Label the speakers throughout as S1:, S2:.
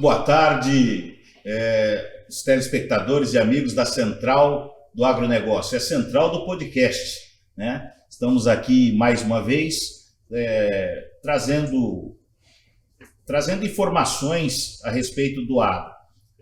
S1: boa tarde, os telespectadores e amigos da Central do Agronegócio, é a Central do Podcast, né? Estamos aqui mais uma vez trazendo informações a respeito do agro.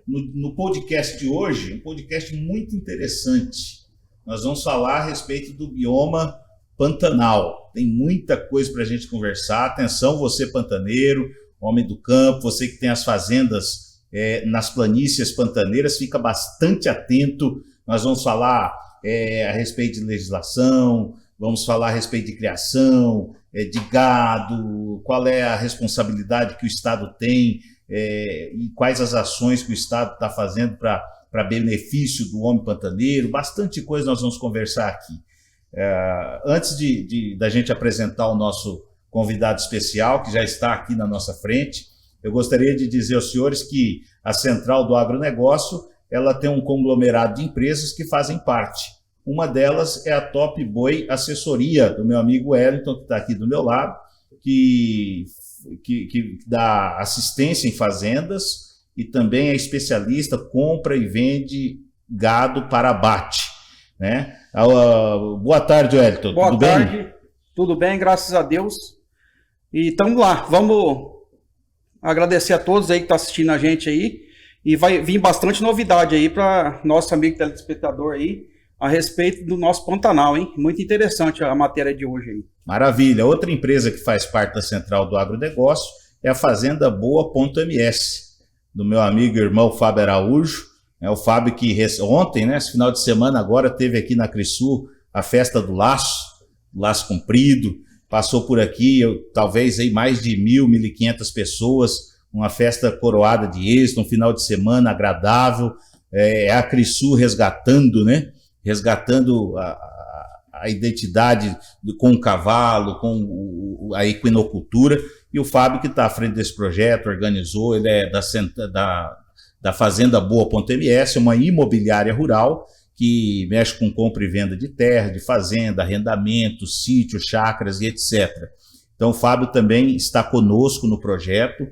S1: No podcast de hoje, um podcast muito interessante. Nós vamos falar a respeito do bioma Pantanal. Tem muita coisa para a gente conversar. Atenção, você pantaneiro, homem do campo, você que tem as fazendas nas planícies pantaneiras, fica bastante atento. Nós vamos falar a respeito de legislação, vamos falar a respeito de criação, de gado, qual é a responsabilidade que o Estado tem e quais as ações que o Estado está fazendo para benefício do homem pantaneiro. Bastante coisa nós vamos conversar aqui. Antes da gente apresentar o nosso convidado especial, que já está aqui na nossa frente, eu gostaria de dizer aos senhores que a Central do Agronegócio ela tem um conglomerado de empresas que fazem parte. Uma delas é a Top Boi Assessoria, do meu amigo Wellington, que está aqui do meu lado, que dá assistência em fazendas e também é especialista, compra e vende gado para abate, né? Boa tarde, Wellington.
S2: Boa tarde, tudo bem, graças a Deus. E estamos lá, vamos agradecer a todos aí que estão assistindo a gente aí. E vai vir bastante novidade aí para nosso amigo telespectador aí, a respeito do nosso Pantanal, hein? Muito interessante a matéria de hoje aí.
S1: Maravilha. Outra empresa que faz parte da Central do Agronegócio é a Fazenda Boa.ms, do meu amigo e irmão Fábio Araújo. O Fábio que ontem, né, esse final de semana agora, teve aqui na Crisul a festa do Laço Comprido, passou por aqui, talvez aí mais de 1.500 pessoas, uma festa coroada de êxito, um final de semana agradável, a Crisul resgatando, né? Resgatando a identidade com o cavalo, com a equinocultura, e o Fábio que está à frente desse projeto, organizou, ele é da Fazenda Boa.ms, uma imobiliária rural que mexe com compra e venda de terra, de fazenda, arrendamento, sítio, chácaras e etc. Então o Fábio também está conosco no projeto,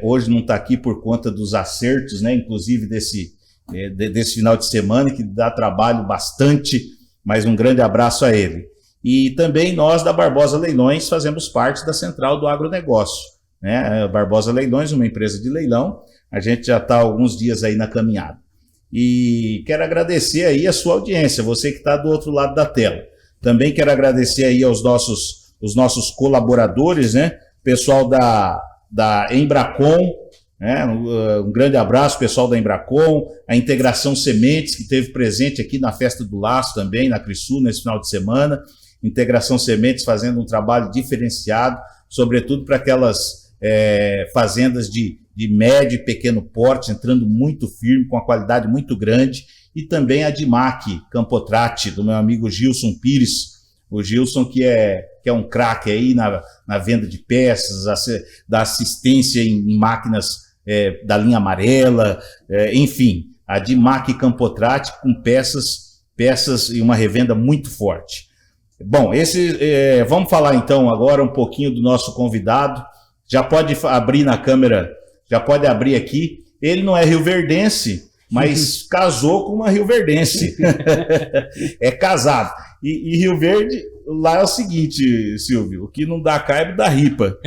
S1: hoje não está aqui por conta dos acertos, né, inclusive desse final de semana, que dá trabalho bastante, mas um grande abraço a ele. E também nós da Barbosa Leilões fazemos parte da Central do Agronegócio, né? A Barbosa Leilões, uma empresa de leilão, a gente já está há alguns dias aí na caminhada. E quero agradecer aí a sua audiência, você que está do outro lado da tela. Também quero agradecer aí aos nossos colaboradores, né? Pessoal da Embracon, né? Um grande abraço, pessoal da Embracon, a Integração Sementes, que esteve presente aqui na Festa do Laço também, na Crisul, nesse final de semana. Integração Sementes fazendo um trabalho diferenciado, sobretudo para aquelas fazendas de médio e pequeno porte, entrando muito firme, com uma qualidade muito grande. E também a Dimac Campotrate, do meu amigo Gilson Pires. O Gilson que é um craque aí na venda de peças, da assistência em máquinas da linha amarela, enfim, a Dimac Campotrate com peças e uma revenda muito forte. Bom, vamos falar então agora um pouquinho do nosso convidado. Já pode abrir na câmera, já pode abrir aqui. Ele não é rioverdense, mas casou com uma rioverdense. É casado. E Rio Verde, lá é o seguinte, Silvio, o que não dá caibo dá ripa.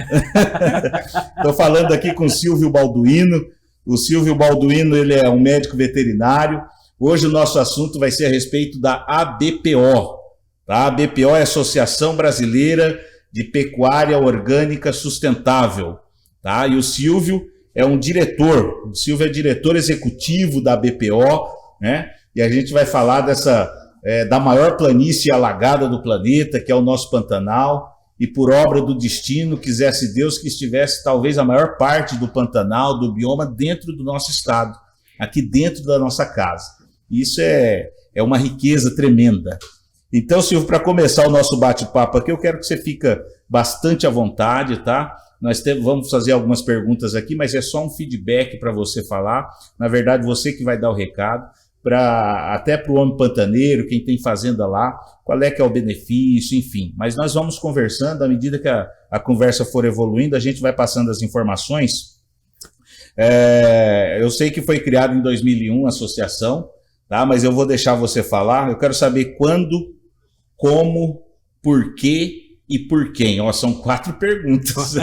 S1: Estou falando aqui com o Silvio Balduino. O Silvio Balduino, ele é um médico veterinário. Hoje o nosso assunto vai ser a respeito da ABPO. A ABPO é a Associação Brasileira de Pecuária Orgânica Sustentável. Tá? E o Silvio é um diretor. O Silvio é diretor executivo da ABPO, né? E a gente vai falar da maior planície alagada do planeta, que é o nosso Pantanal, e por obra do destino, quisesse Deus que estivesse talvez a maior parte do Pantanal, do bioma, dentro do nosso estado, aqui dentro da nossa casa. Isso é uma riqueza tremenda. Então, Silvio, para começar o nosso bate-papo aqui, eu quero que você fique bastante à vontade, tá? Vamos fazer algumas perguntas aqui, mas é só um feedback para você falar. Na verdade, você que vai dar o recado. Até para o homem pantaneiro, quem tem fazenda lá, qual é que é o benefício, enfim. Mas nós vamos conversando, à medida que a conversa for evoluindo, a gente vai passando as informações. Eu sei que foi criado em 2001 a associação, tá? Mas eu vou deixar você falar. Eu quero saber quando, como, por quê e por quem. Ó, são 4 perguntas.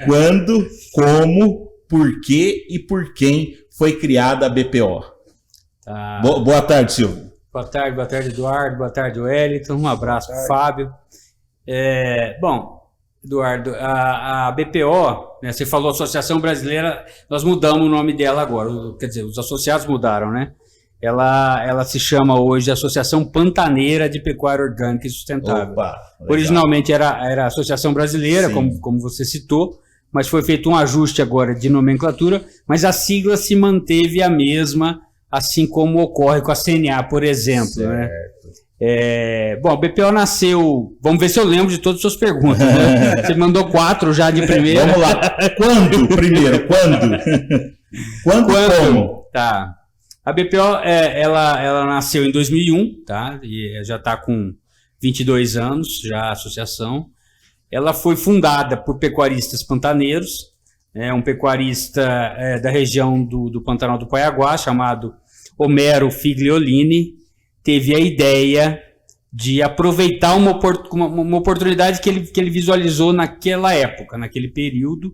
S1: Quando, como, por quê e por quem foi criada a BPO?
S3: Tá.
S1: Boa tarde, Silvio.
S3: Boa tarde, Eduardo. Boa tarde, Wellington. Um abraço para o Fábio. Bom, Eduardo, a BPO, né, você falou Associação Brasileira, nós mudamos o nome dela agora, quer dizer, os associados mudaram, né? Ela se chama hoje Associação Pantaneira de Pecuária Orgânica e Sustentável.
S1: Opa,
S3: originalmente era a Associação Brasileira, como você citou, mas foi feito um ajuste agora de nomenclatura, mas a sigla se manteve a mesma, assim como ocorre com a CNA, por exemplo. Certo. Né? Bom, a BPO nasceu... Vamos ver se eu lembro de todas as suas perguntas. Né? Você mandou 4 já de primeira.
S1: Vamos lá. Quando? Primeiro, quando? Quando? Como?
S3: Tá. A BPO, ela nasceu em 2001, tá? E já está com 22 anos, já a associação. Ela foi fundada por pecuaristas pantaneiros, um pecuarista da região do Pantanal do Paiaguá, chamado Homero Figliolini, teve a ideia de aproveitar uma oportunidade que ele visualizou naquela época, naquele período.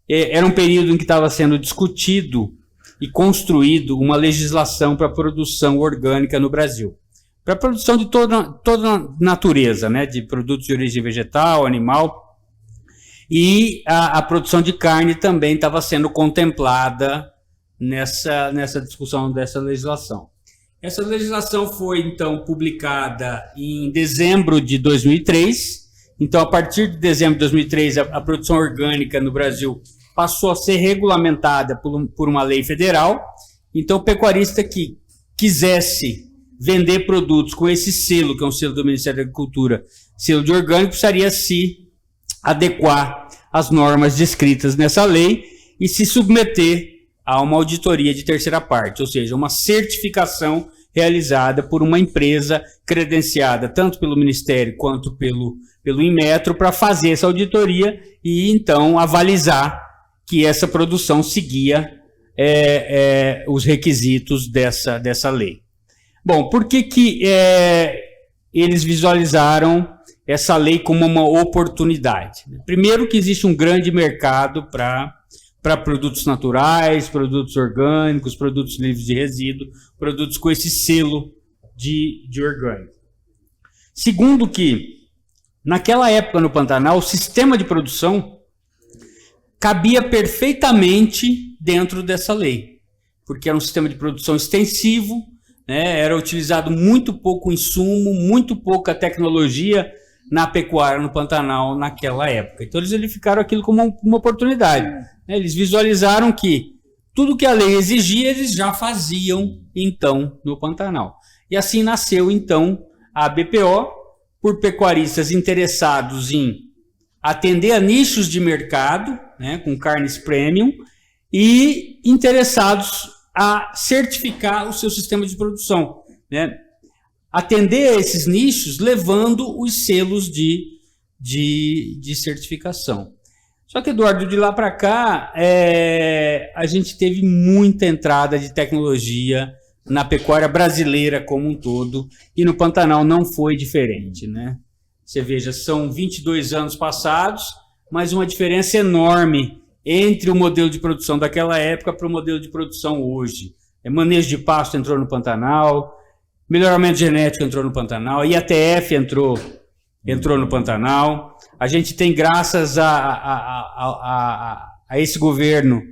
S3: Era um período em que estava sendo discutido e construído uma legislação para a produção orgânica no Brasil. Para a produção de toda natureza, né, de produtos de origem vegetal, animal, e a produção de carne também estava sendo contemplada nessa discussão dessa legislação. Essa legislação foi, então, publicada em dezembro de 2003. Então, a partir de dezembro de 2003, a produção orgânica no Brasil passou a ser regulamentada por uma lei federal. Então, o pecuarista que quisesse vender produtos com esse selo, que é um selo do Ministério da Agricultura, selo de orgânico, precisaria se adequar às normas descritas nessa lei e se submeter a uma auditoria de terceira parte, ou seja, uma certificação realizada por uma empresa credenciada tanto pelo Ministério quanto pelo Inmetro para fazer essa auditoria e então avalizar que essa produção seguia os requisitos dessa lei. Bom, por que eles visualizaram essa lei como uma oportunidade? Primeiro que existe um grande mercado para produtos naturais, produtos orgânicos, produtos livres de resíduo, produtos com esse selo de orgânico. Segundo que, naquela época no Pantanal, o sistema de produção cabia perfeitamente dentro dessa lei, porque era um sistema de produção extensivo, né, era utilizado muito pouco insumo, muito pouca tecnologia na pecuária no Pantanal naquela época. Então eles verificaram aquilo como uma oportunidade. Eles visualizaram que tudo que a lei exigia, eles já faziam, então, no Pantanal. E assim nasceu, então, a BPO, por pecuaristas interessados em atender a nichos de mercado, né, com carnes premium, e interessados a certificar o seu sistema de produção, né? Atender a esses nichos levando os selos de certificação. Só que, Eduardo, de lá para cá, a gente teve muita entrada de tecnologia na pecuária brasileira como um todo, e no Pantanal não foi diferente, né? Você veja, são 22 anos passados, mas uma diferença enorme entre o modelo de produção daquela época para o modelo de produção hoje. Manejo de pasto entrou no Pantanal, melhoramento genético entrou no Pantanal, IATF entrou no Pantanal. A gente tem, graças a esse governo,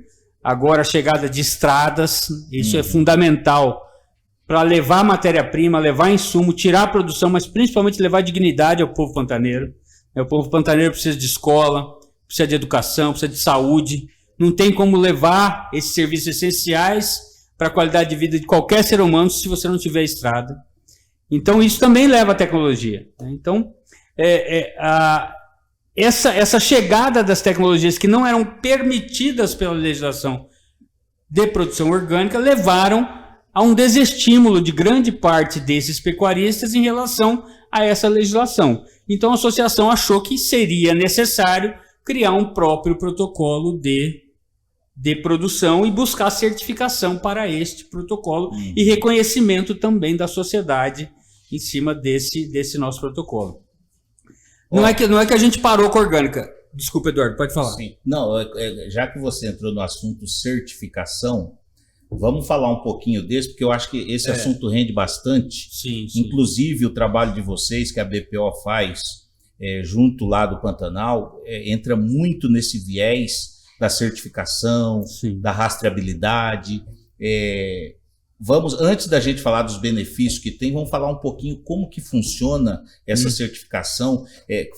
S3: agora a chegada de estradas. Isso é fundamental para levar matéria-prima, levar insumo, tirar a produção, mas principalmente levar dignidade ao povo pantaneiro. O povo pantaneiro precisa de escola, precisa de educação, precisa de saúde. Não tem como levar esses serviços essenciais para a qualidade de vida de qualquer ser humano se você não tiver estrada. Então, isso também leva à tecnologia. Então, essa chegada das tecnologias que não eram permitidas pela legislação de produção orgânica levaram a um desestímulo de grande parte desses pecuaristas em relação a essa legislação. Então, a associação achou que seria necessário criar um próprio protocolo de de produção e buscar certificação para este protocolo e reconhecimento também da sociedade em cima desse nosso protocolo. Não é que a gente parou com a orgânica. Desculpa, Eduardo, pode falar.
S1: Sim. Não, já que você entrou no assunto certificação, vamos falar um pouquinho desse, porque eu acho que esse assunto rende bastante.
S3: Sim, sim.
S1: Inclusive, o trabalho de vocês, que a BPO faz junto lá do Pantanal, entra muito nesse viés da certificação, sim, da rastreabilidade. Vamos, antes da gente falar dos benefícios que tem, vamos falar um pouquinho como que funciona essa certificação.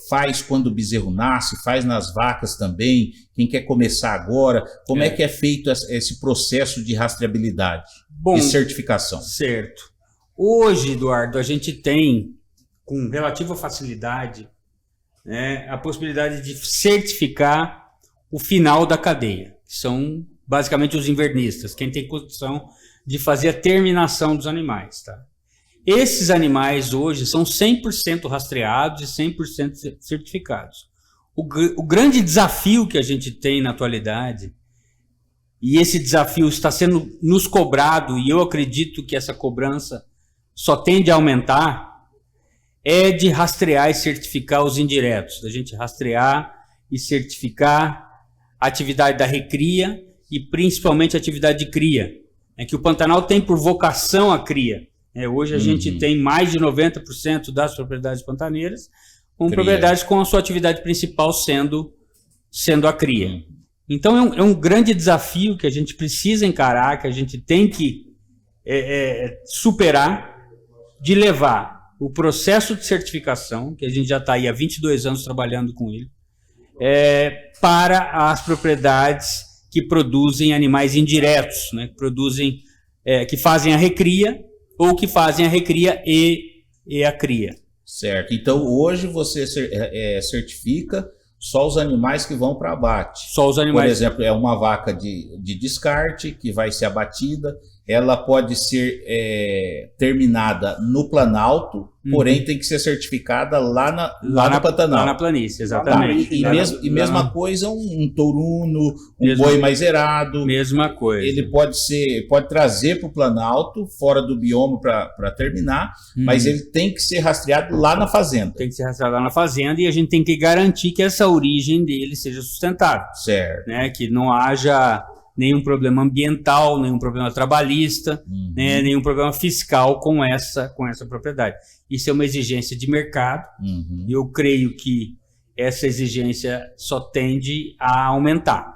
S1: Faz quando o bezerro nasce, faz nas vacas também. Quem quer começar agora, como é que é feito esse processo de rastreabilidade e certificação?
S3: Certo. Hoje, Eduardo, a gente tem, com relativa facilidade, a possibilidade de certificar o final da cadeia, que são basicamente os invernistas, quem tem condição de fazer a terminação dos animais. Tá? Esses animais hoje são 100% rastreados e 100% certificados. O grande desafio que a gente tem na atualidade, e esse desafio está sendo nos cobrado, e eu acredito que essa cobrança só tende a aumentar, é de rastrear e certificar os indiretos, da gente rastrear e certificar a atividade da recria e principalmente a atividade de cria, que o Pantanal tem por vocação a cria. Hoje a gente tem mais de 90% das propriedades pantaneiras com propriedades com a sua atividade principal sendo a cria. Então é um grande desafio que a gente precisa encarar, que a gente tem que superar, de levar o processo de certificação, que a gente já está aí há 22 anos trabalhando com ele, para as propriedades que produzem animais indiretos, que fazem a recria ou que fazem a recria e a cria.
S1: Certo. Então hoje você certifica só os animais que vão para abate.
S3: Só os animais.
S1: Por exemplo, é uma vaca de descarte que vai ser abatida. Ela pode ser terminada no Planalto, porém tem que ser certificada lá no Pantanal.
S3: Lá na planície, exatamente.
S1: E mesma coisa, um touruno, boi maizerado.
S3: Mesma coisa.
S1: Ele pode trazer para o Planalto, fora do bioma para terminar, mas ele tem que ser rastreado lá na fazenda.
S3: Tem que ser rastreado lá na fazenda e a gente tem que garantir que essa origem dele seja sustentável.
S1: Certo.
S3: Que não haja nenhum problema ambiental, nenhum problema trabalhista, nenhum problema fiscal com essa propriedade. Isso é uma exigência de mercado, e eu creio que essa exigência só tende a aumentar.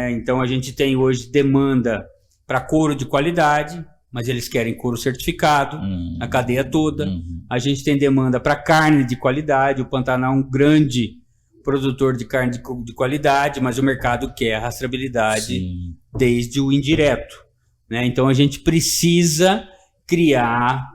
S3: Então a gente tem hoje demanda para couro de qualidade, mas eles querem couro certificado, na cadeia toda. A gente tem demanda para carne de qualidade, o Pantanal é um grande produtor de carne de qualidade, mas o mercado quer a rastreabilidade desde o indireto. Então a gente precisa criar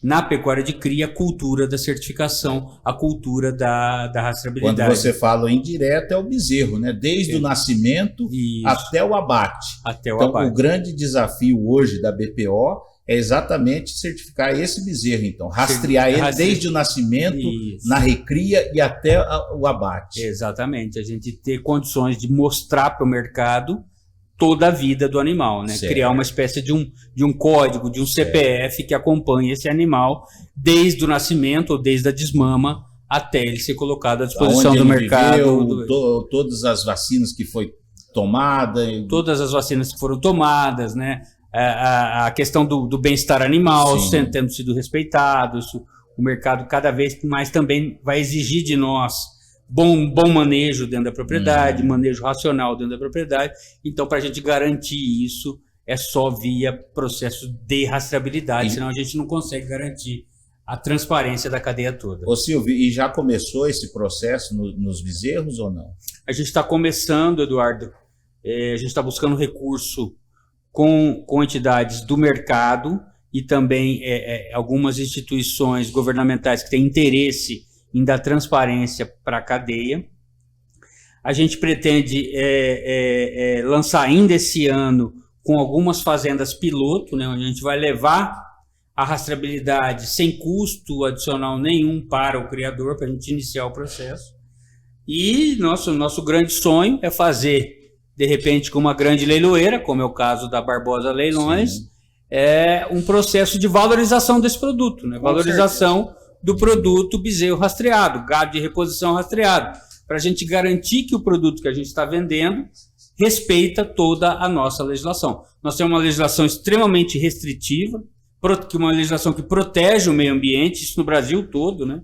S3: na pecuária de cria a cultura da certificação, a cultura da rastreabilidade.
S1: Quando você fala indireto é o bezerro, desde o nascimento até o abate. O grande desafio hoje da BPO é exatamente certificar esse bezerro, então. Rastrear ele desde o nascimento, na recria e até o abate.
S3: Exatamente. A gente ter condições de mostrar para o mercado toda a vida do animal, Criar uma espécie de um código, de um CPF que acompanhe esse animal desde o nascimento ou desde a desmama até ele ser colocado à disposição do mercado.
S1: Todas as vacinas que foi tomada.
S3: Todas as vacinas que foram tomadas, a questão do bem-estar animal tendo sido respeitado. O mercado cada vez mais também vai exigir de nós bom manejo dentro da propriedade, manejo racional dentro da propriedade. Então, para a gente garantir isso, é só via processo de rastreabilidade, senão a gente não consegue garantir a transparência da cadeia toda.
S1: Ô Silvio, e já começou esse processo nos bezerros ou não?
S3: A gente está começando, Eduardo. A gente está buscando recurso com entidades do mercado e também algumas instituições governamentais que têm interesse em dar transparência para a cadeia. A gente pretende lançar ainda esse ano com algumas fazendas piloto, onde a gente vai levar a rastreabilidade sem custo adicional nenhum para o criador, para a gente iniciar o processo. E nosso grande sonho é fazer de repente com uma grande leiloeira, como é o caso da Barbosa Leilões, é um processo de valorização desse produto, né? Valorização do produto bezerro rastreado, gado de reposição rastreado, para a gente garantir que o produto que a gente está vendendo respeita toda a nossa legislação. Nós temos uma legislação extremamente restritiva, uma legislação que protege o meio ambiente, isso no Brasil todo, né?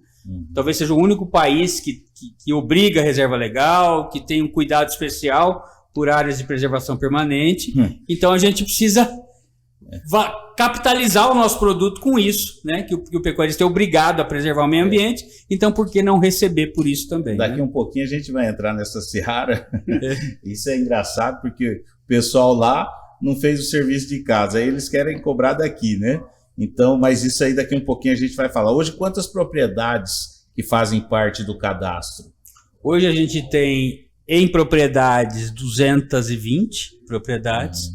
S3: Talvez seja o único país que obriga a reserva legal, que tem um cuidado especial por áreas de preservação permanente. Então a gente precisa capitalizar o nosso produto com isso, né? Que o pecuarista é obrigado a preservar o meio ambiente, então por que não receber por isso também?
S1: Daqui um pouquinho a gente vai entrar nessa seara. Isso é engraçado porque o pessoal lá não fez o serviço de casa, aí eles querem cobrar daqui, né? Então, mas isso aí daqui um pouquinho a gente vai falar. Hoje, quantas propriedades que fazem parte do cadastro?
S3: Hoje a gente tem em propriedades 220 propriedades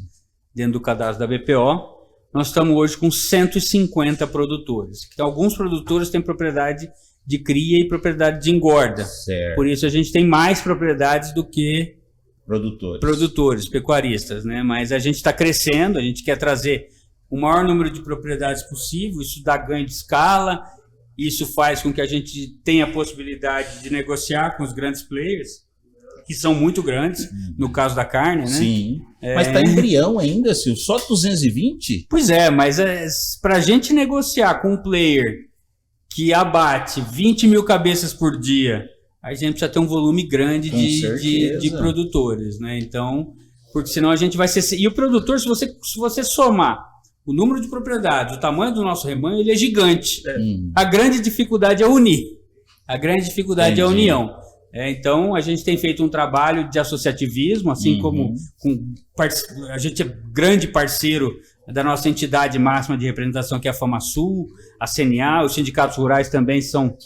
S3: dentro do cadastro da BPO. Nós estamos hoje com 150 produtores. Então, alguns produtores têm propriedade de cria e propriedade de engorda.
S1: Certo.
S3: Por isso a gente tem mais propriedades do que produtores, pecuaristas, né? Mas a gente está crescendo, a gente quer trazer o maior número de propriedades possível, isso dá ganho de escala, isso faz com que a gente tenha a possibilidade de negociar com os grandes players, que são muito grandes, no caso da carne, né?
S1: Sim, mas está embrião ainda, Silvio, só 220?
S3: Pois é, mas para a gente negociar com um player que abate 20 mil cabeças por dia, a gente precisa ter um volume grande de produtores, né? Então, porque senão a gente vai ser... E o produtor, se você somar o número de propriedades, o tamanho do nosso rebanho, ele é gigante. A grande dificuldade é unir. A grande dificuldade é a união. Então, a gente tem feito um trabalho de associativismo, assim como a gente é grande parceiro da nossa entidade máxima de representação, que é a FamaSul, a CNA, os sindicatos rurais também são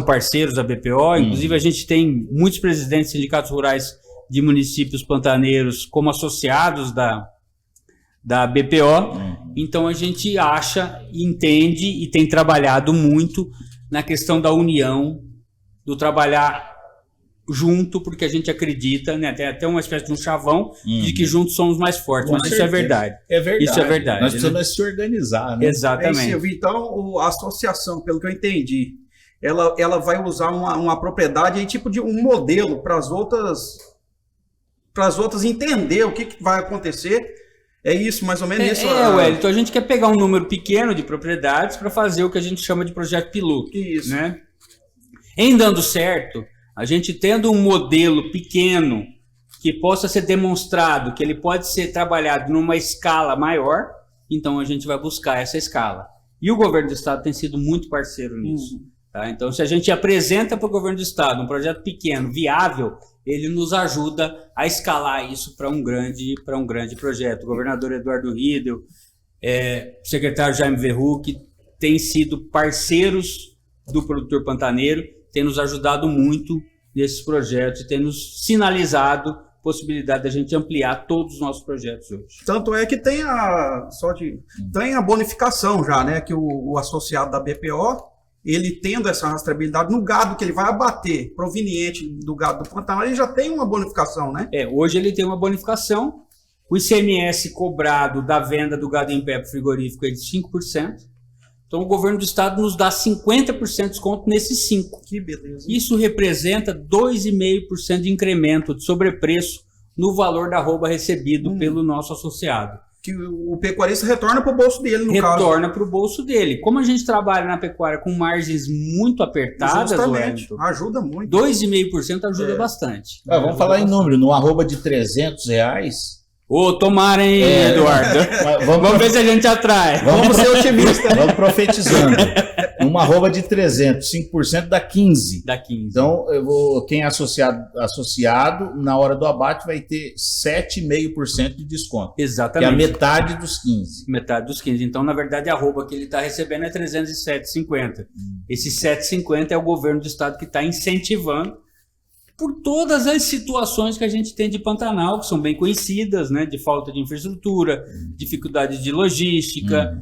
S3: parceiros da BPO. Inclusive, a gente tem muitos presidentes de sindicatos rurais de municípios pantaneiros como associados da BPO. Então a gente acha, entende e tem trabalhado muito na questão da união, do trabalhar junto, porque a gente acredita, né, tem até uma espécie de um chavão de que juntos somos mais fortes, mas isso é verdade.
S1: É verdade.
S3: Isso é verdade.
S1: Nós precisamos se organizar, né?
S2: Exatamente. Silvio, então a associação, pelo que eu entendi, ela vai usar uma propriedade aí, tipo de um modelo para as outras entender o que vai acontecer. É isso, mais ou menos isso.
S3: Wellington, a gente quer pegar um número pequeno de propriedades para fazer o que a gente chama de projeto piloto.
S2: Isso.
S3: Né? Em dando certo, a gente tendo um modelo pequeno que possa ser demonstrado, que ele pode ser trabalhado numa escala maior, então a gente vai buscar essa escala. E o governo do estado tem sido muito parceiro nisso. Tá? Então, se a gente apresenta para o governo do estado um projeto pequeno, viável, ele nos ajuda a escalar isso para um grande projeto. O governador Eduardo Riedel, o secretário Jaime Verruc, têm sido parceiros do produtor pantaneiro, têm nos ajudado muito nesses projetos e têm nos sinalizado a possibilidade da gente ampliar todos os nossos projetos hoje.
S2: Tanto é que tem a bonificação já, né? Que o associado da BPO, ele tendo essa rastreabilidade no gado que ele vai abater, proveniente do gado do Pantanal, ele já tem uma bonificação, né?
S3: Hoje ele tem uma bonificação. O ICMS cobrado da venda do gado em pé para o frigorífico é de 5%. Então o governo do estado nos dá 50% de desconto nesses 5%.
S2: Que beleza.
S3: Isso representa 2,5% de incremento de sobrepreço no valor da arroba recebido pelo nosso associado.
S2: Que o pecuarista retorna para o bolso dele, no caso.
S3: Retorna para o bolso dele. Como a gente trabalha na pecuária com margens muito apertadas,
S2: Wellington, ajuda muito.
S3: 2,5% ajuda bastante.
S1: Vamos falar em número, no arroba de R$300.
S3: Tomara, hein, Eduardo? Vamos ver se a gente atrai.
S2: Vamos ser otimistas.
S1: Vamos profetizando. Uma arroba de 300, 5% dá 15.
S3: Dá 15.
S1: Então, quem é associado, na hora do abate, vai ter 7,5% de desconto.
S3: Exatamente.
S1: Que é a metade dos 15.
S3: Metade dos 15. Então, na verdade, a arroba que ele está recebendo é 307,50. Esse 7,50 é o governo do estado que está incentivando por todas as situações que a gente tem de Pantanal, que são bem conhecidas, né? De falta de infraestrutura, dificuldade de logística,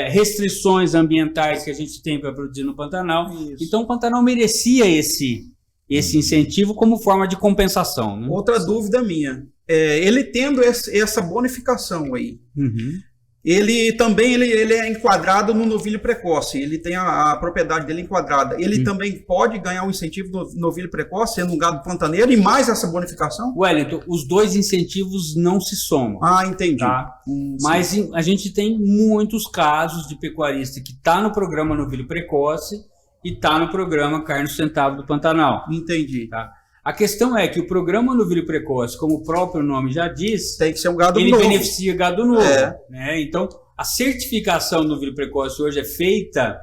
S3: restrições ambientais que a gente tem para produzir no Pantanal. Isso. Então o Pantanal merecia esse incentivo como forma de compensação. Né?
S2: Outra dúvida minha, ele tendo essa bonificação aí, ele também ele é enquadrado no novilho precoce, ele tem a propriedade dele enquadrada. Ele também pode ganhar um incentivo do novilho precoce, sendo um gado pantaneiro, e mais essa bonificação?
S3: Wellington, os dois incentivos não se somam.
S2: Ah, entendi.
S3: Tá? Mas a gente tem muitos casos de pecuarista que está no programa Novilho Precoce e está no programa Carne Sustentável do Pantanal.
S2: Entendi.
S3: Tá? A questão é que o programa Novilho Precoce, como o próprio nome já diz,
S2: tem que ser um gado
S3: ele
S2: novo.
S3: beneficia gado novo. Né? Então, a certificação do novilho precoce hoje é feita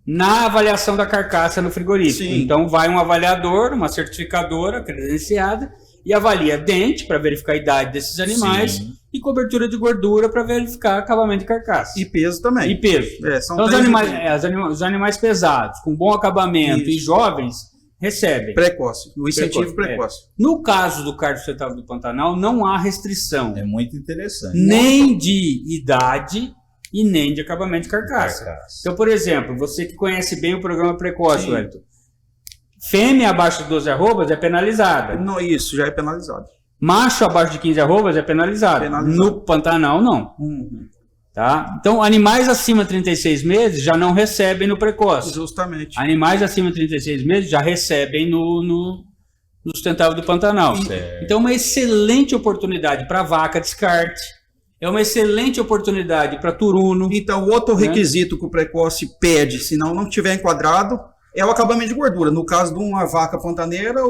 S3: na avaliação da carcaça no frigorífico.
S2: Sim.
S3: Então, vai um avaliador, uma certificadora credenciada, e avalia dente para verificar a idade desses animais.
S1: Sim.
S3: E cobertura de gordura para verificar acabamento de carcaça.
S2: E peso também.
S3: E peso.
S2: São
S3: então,
S2: três
S3: os animais pesados, com bom acabamento e jovens, recebem.
S2: Precoce. O incentivo precoce.
S3: No caso do Carne Sustentável do Pantanal, não há restrição.
S1: É muito interessante.
S3: Nem de idade e nem de acabamento de carcaça. Então, por exemplo, você que conhece bem o programa Precoce, Wellington, fêmea abaixo de 12 arrobas é penalizada.
S2: Não, isso já é penalizado.
S3: Macho abaixo de 15 arrobas é penalizado. No Pantanal, não. Tá? Então, animais acima de 36 meses já não recebem no precoce.
S2: Justamente.
S3: Animais acima de 36 meses já recebem no Sustentável do Pantanal. Então, é uma excelente oportunidade para vaca descarte. É uma excelente oportunidade para turuno.
S2: Então, o outro requisito que o precoce pede, se não tiver enquadrado, é o acabamento de gordura. No caso de uma vaca pantaneira,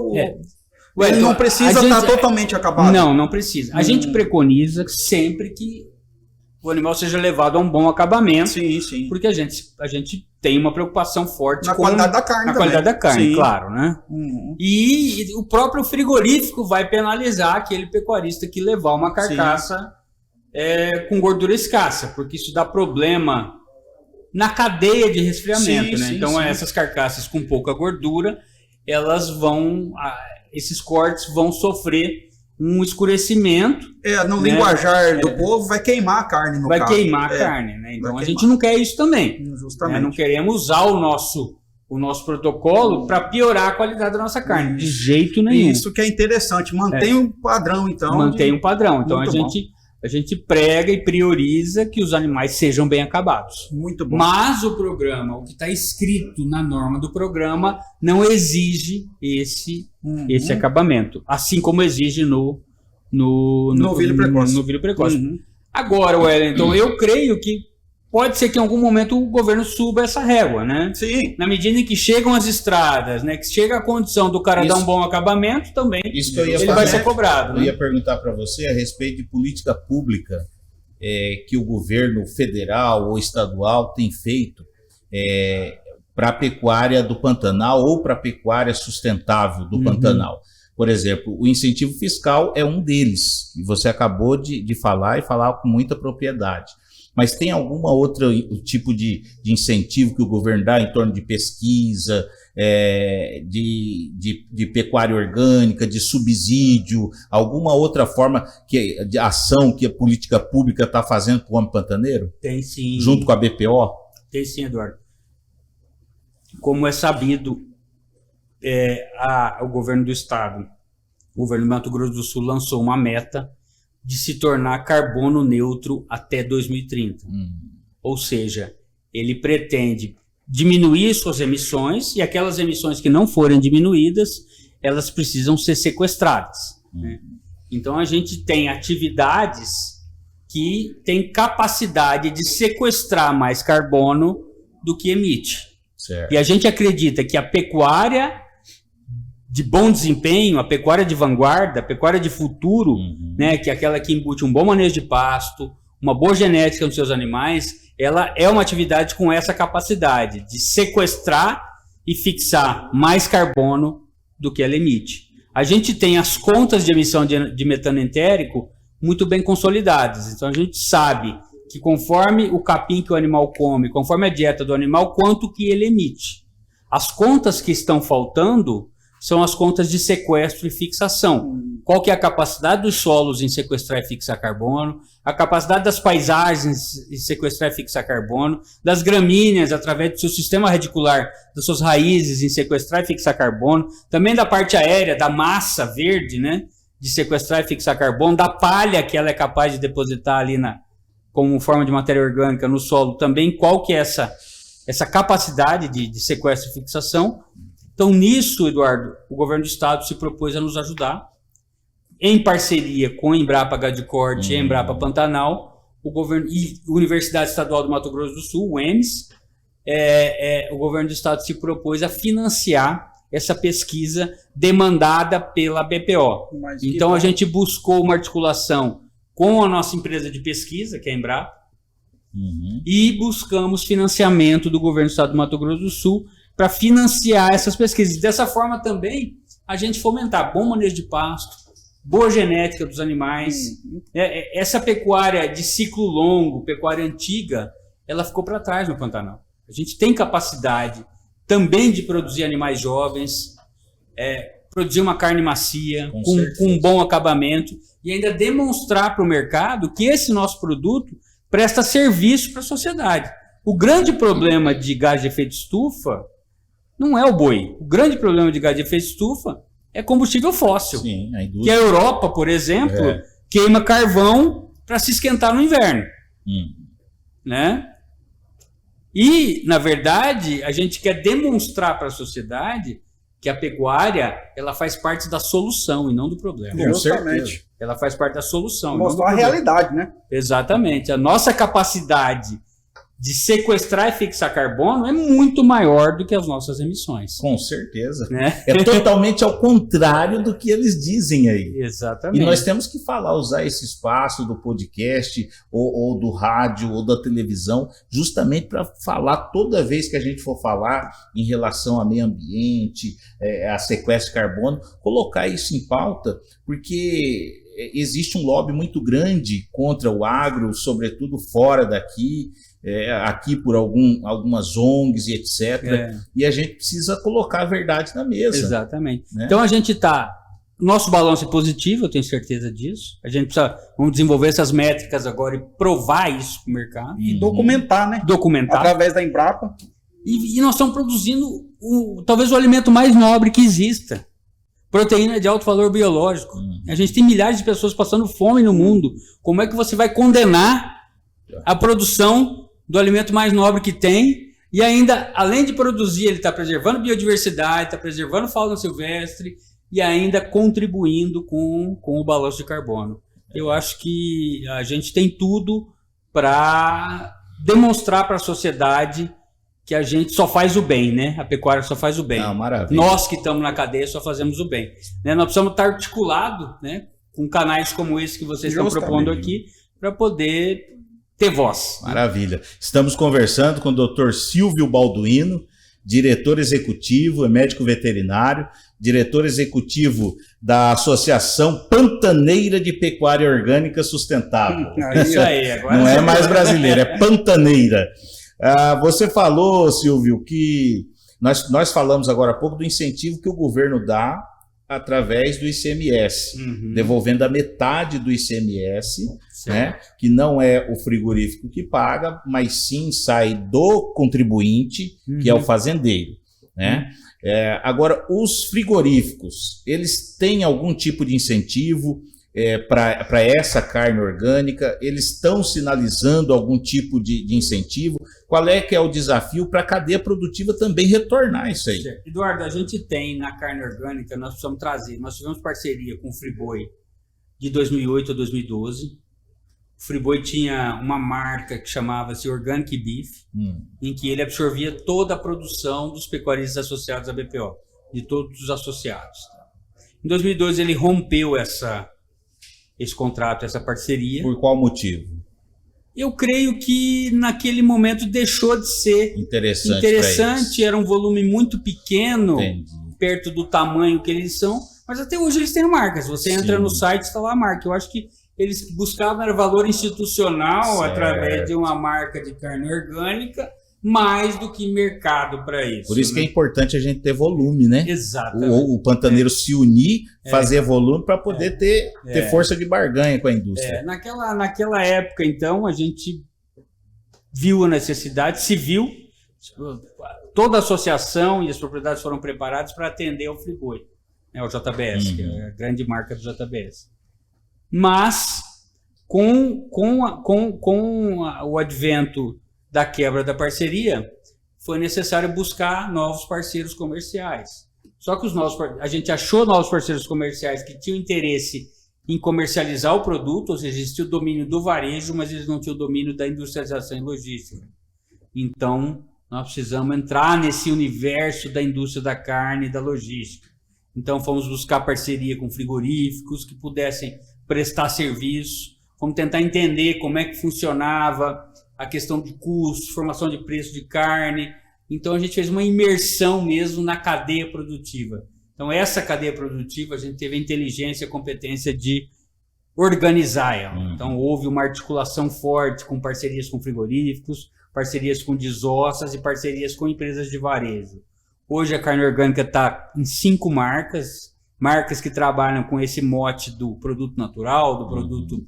S2: ele não precisa estar totalmente acabado.
S3: Não precisa. A gente preconiza sempre que o animal seja levado a um bom acabamento.
S2: Sim.
S3: Porque a gente tem uma preocupação forte
S2: na qualidade da carne.
S3: Na qualidade da carne, claro, né? E o próprio frigorífico vai penalizar aquele pecuarista que levar uma carcaça com gordura escassa, porque isso dá problema na cadeia de resfriamento, né? Então, essas carcaças com pouca gordura, esses cortes vão sofrer um escurecimento.
S2: No linguajar do povo, vai queimar a carne no caso.
S3: Vai queimar a carne, né? Então a gente não quer isso também.
S2: Justamente.
S3: Não queremos usar o nosso protocolo para piorar a qualidade da nossa carne. De jeito nenhum.
S2: Isso que é interessante. Mantém um padrão, então.
S3: Mantém um padrão. Então a gente prega e prioriza que os animais sejam bem acabados.
S2: Muito bom.
S3: Mas o programa, o que está escrito na norma do programa, não exige esse acabamento. Assim como exige no novilho precoce. Agora, Wellington, eu creio que pode ser que em algum momento o governo suba essa régua, né?
S2: Sim.
S3: Na medida em que chegam as estradas, né? Que chega a condição do cara dar um bom acabamento também, ele vai ser cobrado.
S1: Eu ia perguntar para você a respeito de política pública que o governo federal ou estadual tem feito para a pecuária do Pantanal ou para a pecuária sustentável do Pantanal. Por exemplo, o incentivo fiscal é um deles, e você acabou de falar e falar com muita propriedade. Mas tem alguma outra tipo de incentivo que o governo dá em torno de pesquisa, de pecuária orgânica, de subsídio, alguma outra forma de ação que a política pública está fazendo para o homem pantaneiro?
S3: Tem sim.
S1: Junto com a BPO?
S3: Tem sim, Eduardo. Como é sabido, o governo do estado, o governo do Mato Grosso do Sul lançou uma meta de se tornar carbono neutro até 2030. Ou seja, ele pretende diminuir suas emissões, e aquelas emissões que não forem diminuídas, elas precisam ser sequestradas. Né? Então a gente tem atividades que têm capacidade de sequestrar mais carbono do que emite.
S1: Certo.
S3: E a gente acredita que a pecuária de bom desempenho, a pecuária de vanguarda, a pecuária de futuro, né, que é aquela que embute um bom manejo de pasto, uma boa genética nos seus animais, ela é uma atividade com essa capacidade de sequestrar e fixar mais carbono do que ela emite. A gente tem as contas de emissão de metano entérico muito bem consolidadas, então a gente sabe que conforme o capim que o animal come, conforme a dieta do animal, quanto que ele emite. As contas que estão faltando são as contas de sequestro e fixação. Qual que é a capacidade dos solos em sequestrar e fixar carbono, a capacidade das paisagens em sequestrar e fixar carbono, das gramíneas através do seu sistema radicular, das suas raízes em sequestrar e fixar carbono, também da parte aérea, da massa verde, né, de sequestrar e fixar carbono, da palha que ela é capaz de depositar ali como forma de matéria orgânica no solo também, qual que é essa capacidade de sequestro e fixação. Então, nisso, Eduardo, o governo do estado se propôs a nos ajudar, em parceria com a Embrapa Gadicorte e a Embrapa Pantanal, o governo e a Universidade Estadual do Mato Grosso do Sul, o EMS, o governo do estado se propôs a financiar essa pesquisa demandada pela BPO. Então, a gente buscou uma articulação com a nossa empresa de pesquisa, que é a Embrapa, e buscamos financiamento do governo do estado do Mato Grosso do Sul para financiar essas pesquisas. Dessa forma também, a gente fomentar bom manejo de pasto, boa genética dos animais. Essa pecuária de ciclo longo, pecuária antiga, ela ficou para trás no Pantanal. A gente tem capacidade também de produzir animais jovens, produzir uma carne macia, com um bom acabamento, e ainda demonstrar para o mercado que esse nosso produto presta serviço para a sociedade. O grande problema de gás de efeito estufa não é o boi. O grande problema de gás de efeito estufa é combustível fóssil.
S1: Sim, a indústria.
S3: Que a Europa, por exemplo, queima carvão para se esquentar no inverno. Né? E, na verdade, a gente quer demonstrar para a sociedade que a pecuária ela faz parte da solução e não do problema.
S2: Justamente.
S3: Ela faz parte da solução.
S2: Mostrar a realidade, né?
S3: Exatamente. A nossa capacidade de sequestrar e fixar carbono é muito maior do que as nossas emissões.
S1: Com certeza.
S3: Né?
S1: É totalmente ao contrário do que eles dizem aí.
S3: Exatamente.
S1: E nós temos que usar esse espaço do podcast, ou do rádio, ou da televisão, justamente para falar toda vez que a gente for falar em relação ao meio ambiente, a sequestro de carbono, colocar isso em pauta, porque existe um lobby muito grande contra o agro, sobretudo fora daqui, aqui por algumas ONGs e etc. E a gente precisa colocar a verdade na mesa.
S3: Exatamente.
S1: Né?
S3: Então a gente está... Nosso balanço é positivo, eu tenho certeza disso. A gente vamos desenvolver essas métricas agora e provar isso para o mercado.
S2: E documentar, né?
S3: Documentar.
S2: Através da Embrapa.
S3: E nós estamos produzindo talvez o alimento mais nobre que exista. Proteína de alto valor biológico. A gente tem milhares de pessoas passando fome no mundo. Como é que você vai condenar a produção do alimento mais nobre que tem, e ainda, além de produzir, ele está preservando biodiversidade, está preservando fauna silvestre, e ainda contribuindo com o balanço de carbono. Eu acho que a gente tem tudo para demonstrar para a sociedade que a gente só faz o bem, né? A pecuária só faz o bem.
S1: Maravilha.
S3: Nós que estamos na cadeia só fazemos o bem. Né? Nós precisamos estar articulados, né, com canais como esse que vocês estão propondo aqui, para poder ter voz.
S1: Maravilha. Estamos conversando com o Dr. Silvio Balduino, diretor executivo, é médico veterinário, diretor executivo da Associação Pantaneira de Pecuária Orgânica Sustentável.
S3: Isso aí. Agora
S1: não é mais brasileira, é Pantaneira. Você falou, Silvio, que nós falamos agora há pouco do incentivo que o governo dá através do ICMS, devolvendo a metade do ICMS, né, que não é o frigorífico que paga, mas sim sai do contribuinte, que é o fazendeiro. Né? Agora, os frigoríficos, eles têm algum tipo de incentivo para essa carne orgânica? Eles estão sinalizando algum tipo de incentivo? Qual que é o desafio para a cadeia produtiva também retornar isso aí?
S3: Eduardo, a gente tem na carne orgânica, nós precisamos trazer, nós tivemos parceria com o Friboi de 2008 a 2012. O Friboi tinha uma marca que chamava-se Organic Beef, em que ele absorvia toda a produção dos pecuaristas associados à BPO, de todos os associados. Em 2012 ele rompeu esse contrato, essa parceria.
S1: Por qual motivo?
S3: Eu creio que naquele momento deixou de ser interessante, era um volume muito pequeno, perto do tamanho que eles são, mas até hoje eles têm marcas. Você entra no site, está lá a marca. Eu acho que eles buscavam valor institucional através de uma marca de carne orgânica, mais do que mercado para isso.
S1: Por isso que é importante a gente ter volume, né?
S3: Exatamente.
S1: O pantaneiro se unir, fazer volume para poder ter força de barganha com a indústria.
S3: Naquela época, então, a gente viu a necessidade, se viu, toda a associação e as propriedades foram preparadas para atender ao Friboi. né, o JBS, que é a grande marca do JBS. Mas, com o advento da quebra da parceria, foi necessário buscar novos parceiros comerciais. Só que a gente achou novos parceiros comerciais que tinham interesse em comercializar o produto, ou seja, existia o domínio do varejo, mas eles não tinham o domínio da industrialização e logística. Então, nós precisamos entrar nesse universo da indústria da carne e da logística. Então, fomos buscar parceria com frigoríficos que pudessem prestar serviço, fomos tentar entender como é que funcionava a questão de custos, formação de preço de carne. Então, a gente fez uma imersão mesmo na cadeia produtiva. Então, essa cadeia produtiva, a gente teve a inteligência e a competência de organizar ela. Então, houve uma articulação forte com parcerias com frigoríficos, parcerias com desossas e parcerias com empresas de varejo. Hoje, a carne orgânica está em 5 marcas que trabalham com esse mote do produto natural, do produto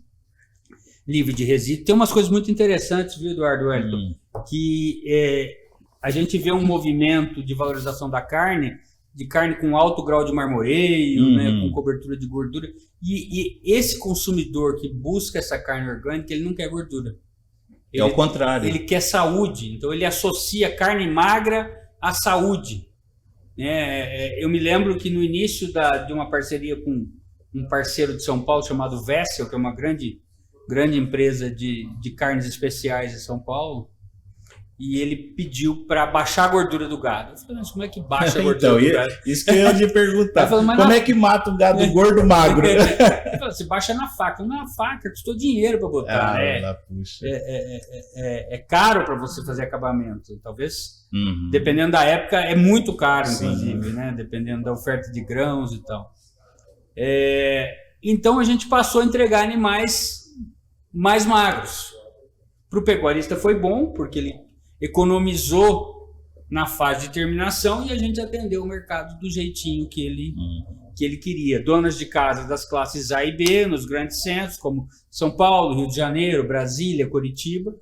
S3: livre de resíduo. Tem umas coisas muito interessantes, viu, Eduardo Wellington? Que a gente vê um movimento de valorização da carne, de carne com alto grau de marmoreio, né, com cobertura de gordura. E esse consumidor que busca essa carne orgânica, ele não quer gordura.
S1: É o contrário.
S3: Ele quer saúde. Então, ele associa carne magra à saúde. Eu me lembro que no início de uma parceria com um parceiro de São Paulo chamado Vessel, que é uma grande empresa de carnes especiais em São Paulo, e ele pediu para baixar a gordura do gado. Eu falei, mas como é que baixa a gordura do gado?
S1: Isso que eu ia te perguntar. Como é que mata um gado gordo magro?
S3: Você baixa na faca. Não é na faca, custou dinheiro para botar.
S1: Puxa.
S3: É caro para você fazer acabamento. Talvez, dependendo da época, é muito caro, inclusive, né? Dependendo da oferta de grãos e tal. Então, a gente passou a entregar animais mais magros. Para o pecuarista foi bom, porque ele economizou na fase de terminação e a gente atendeu o mercado do jeitinho que ele queria. Donas de casa das classes A e B, nos grandes centros, como São Paulo, Rio de Janeiro, Brasília, Curitiba,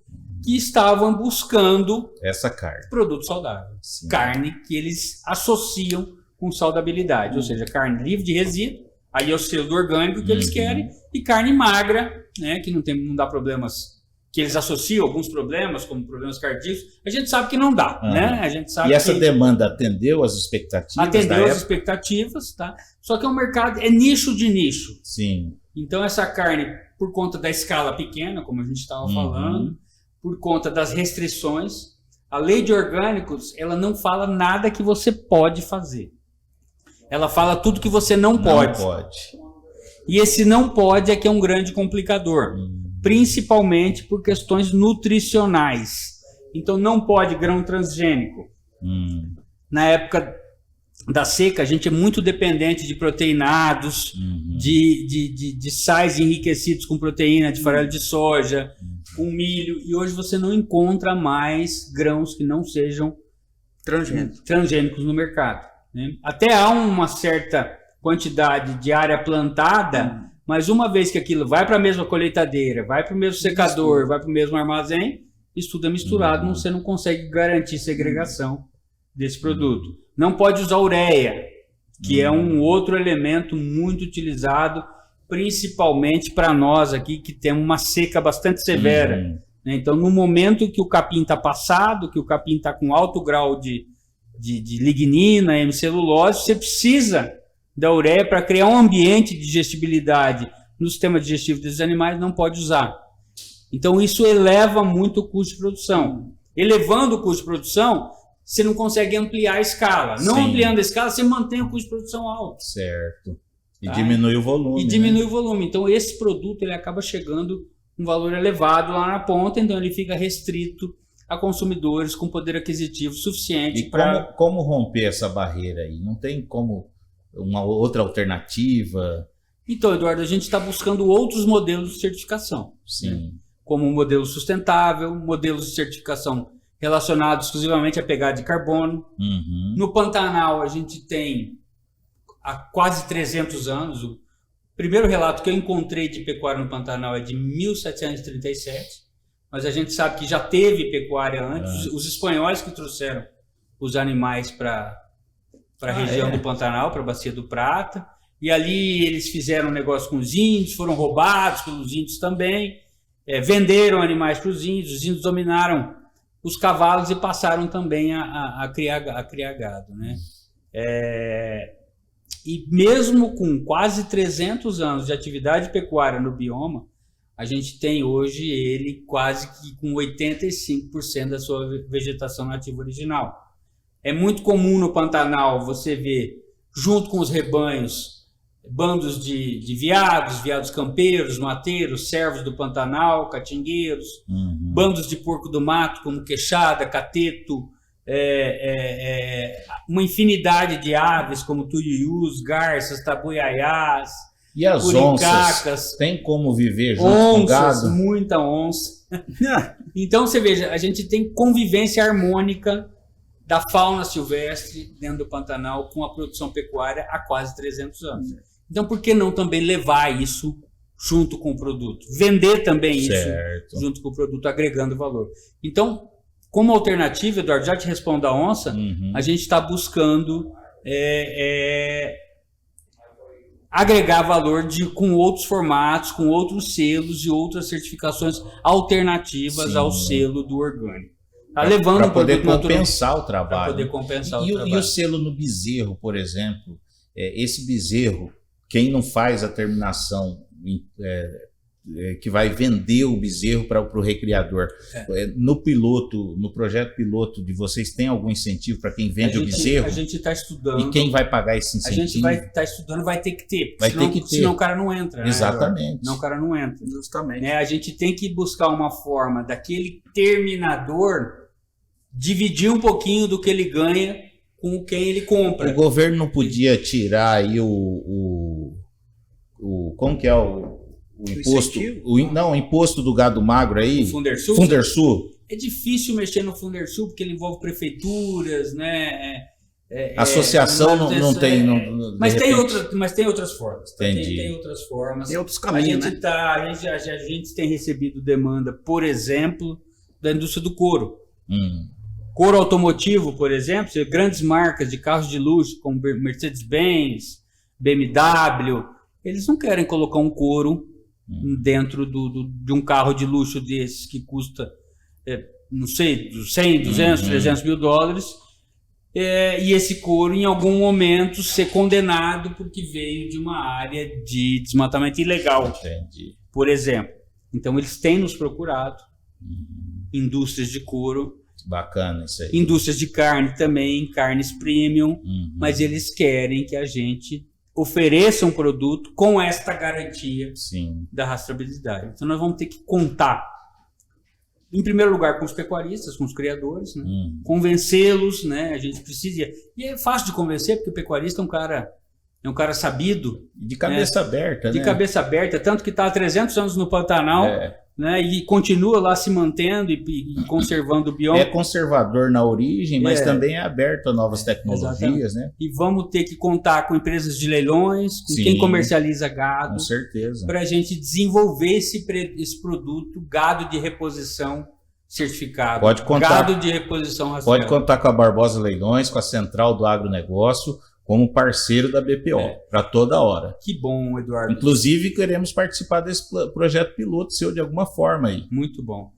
S3: que estavam buscando
S1: essa carne,
S3: produto saudável. Carne que eles associam com saudabilidade, ou seja, carne livre de resíduo, aí é o selo do orgânico que eles querem, e carne magra, né, que não dá problemas, que eles associam alguns problemas, como problemas cardíacos, a gente sabe que não dá, né? A gente sabe
S1: e essa demanda atendeu as expectativas?
S3: Atendeu as expectativas, tá? Só que é um mercado, é nicho de nicho.
S1: Sim.
S3: Então essa carne, por conta da escala pequena, como a gente estava falando, por conta das restrições, a lei de orgânicos, ela não fala nada que você pode fazer. Ela fala tudo que você não pode. E esse não pode é que é um grande complicador. Principalmente por questões nutricionais. Então não pode grão transgênico. Na época da seca, a gente é muito dependente de proteinados, de sais enriquecidos com proteína, de farelo de soja, com milho, e hoje você não encontra mais grãos que não sejam transgênicos no mercado, né? Até há uma certa quantidade de área plantada, mas uma vez que aquilo vai para a mesma colheitadeira, vai para o mesmo secador, vai para o mesmo armazém, isso tudo é misturado, você não consegue garantir segregação desse produto. Não pode usar ureia, que é um outro elemento muito utilizado, principalmente para nós aqui, que temos uma seca bastante severa. Né? Então, no momento que o capim está passado, que o capim está com alto grau de lignina, hemicelulose, você precisa da ureia para criar um ambiente de digestibilidade no sistema digestivo desses animais, não pode usar. Então isso eleva muito o custo de produção. Elevando o custo de produção, você não consegue ampliar a escala. Não ampliando a escala, você mantém o custo de produção alto.
S1: Certo. E diminui o volume.
S3: Diminui o volume. Então esse produto ele acaba chegando um valor elevado lá na ponta, então ele fica restrito a consumidores com poder aquisitivo suficiente para...
S1: Como romper essa barreira aí? Não tem como... uma outra alternativa?
S3: Então, Eduardo, a gente está buscando outros modelos de certificação. Né? Como um modelo sustentável, modelos de certificação relacionados exclusivamente à pegada de carbono. No Pantanal, a gente tem há quase 300 anos. O primeiro relato que eu encontrei de pecuária no Pantanal é de 1737, mas a gente sabe que já teve pecuária antes. Os espanhóis que trouxeram os animais para para a região do Pantanal, para a Bacia do Prata. E ali eles fizeram um negócio com os índios, foram roubados pelos índios também, venderam animais para os índios dominaram os cavalos e passaram também a criar gado, né? E mesmo com quase 300 anos de atividade pecuária no bioma, a gente tem hoje ele quase que com 85% da sua vegetação nativa original. É muito comum no Pantanal você ver, junto com os rebanhos, bandos de veados campeiros, mateiros, servos do Pantanal, catingueiros, bandos de porco do mato, como queixada, cateto, uma infinidade de aves, como tuiuius, garças, tabuiaiás,
S1: e as
S3: curicacas,
S1: onças, tem como viver junto com o gado?
S3: Muita onça. Então, você veja, a gente tem convivência harmônica da fauna silvestre dentro do Pantanal com a produção pecuária há quase 300 anos. Então, por que não também levar isso junto com o produto? Vender também isso junto com o produto, agregando valor. Então, como alternativa, Eduardo, já te respondo a onça, a gente está buscando agregar valor com outros formatos, com outros selos e outras certificações alternativas ao selo do orgânico. Tá levando
S1: para poder compensar o trabalho.
S3: Para poder compensar o trabalho.
S1: E o selo no bezerro, por exemplo, esse bezerro, quem não faz a terminação que vai vender o bezerro para o recriador, no projeto piloto de vocês, tem algum incentivo para quem vende o bezerro?
S3: A gente está estudando.
S1: E quem vai pagar esse incentivo?
S3: A gente vai estar estudando, vai ter que ter.
S1: Senão
S3: o cara não entra.
S1: Exatamente.
S3: Né? Senão o cara não entra.
S2: Justamente.
S3: A gente tem que buscar uma forma daquele terminador dividir um pouquinho do que ele ganha com quem ele compra.
S1: O governo não podia tirar aí como que é o imposto? O imposto do gado magro aí?
S3: O Fundersul?
S1: Fundersul.
S3: É difícil mexer no Fundersul porque ele envolve prefeituras, né?
S1: Associação não tem.
S3: Mas tem outras formas. Tem outras formas.
S2: Tem outros caminhos.
S3: A gente tem recebido demanda, por exemplo, da indústria do couro. Couro automotivo, por exemplo, grandes marcas de carros de luxo, como Mercedes-Benz, BMW, eles não querem colocar um couro dentro de um carro de luxo desses que custa, não sei, 100, 200, 300 mil dólares, e esse couro em algum momento ser condenado porque veio de uma área de desmatamento ilegal.
S1: Entendi.
S3: Por exemplo. Então eles têm nos procurado, indústrias de couro,
S1: bacana isso aí.
S3: Indústrias de carne também, carnes premium, mas eles querem que a gente ofereça um produto com esta garantia da rastreabilidade. Então nós vamos ter que contar, em primeiro lugar, com os pecuaristas, com os criadores, né? Convencê-los, né? A gente precisa. E é fácil de convencer, porque o pecuarista é um cara sabido.
S1: De cabeça aberta, né?
S3: De cabeça aberta, tanto que está há 300 anos no Pantanal. Né, e continua lá se mantendo e conservando o bioma.
S1: É conservador na origem, mas também é aberto a novas tecnologias, né?
S3: E vamos ter que contar com empresas de leilões, com quem comercializa gado.
S1: Com certeza.
S3: Para a gente desenvolver esse produto, gado de reposição certificado.
S1: Pode contar,
S3: gado de reposição rastreado.
S1: Pode contar com a Barbosa Leilões, com a Central do Agronegócio, como parceiro da BPO, para toda hora.
S3: Que bom, Eduardo.
S1: Inclusive, queremos participar desse projeto piloto seu de alguma forma aí.
S3: Muito bom.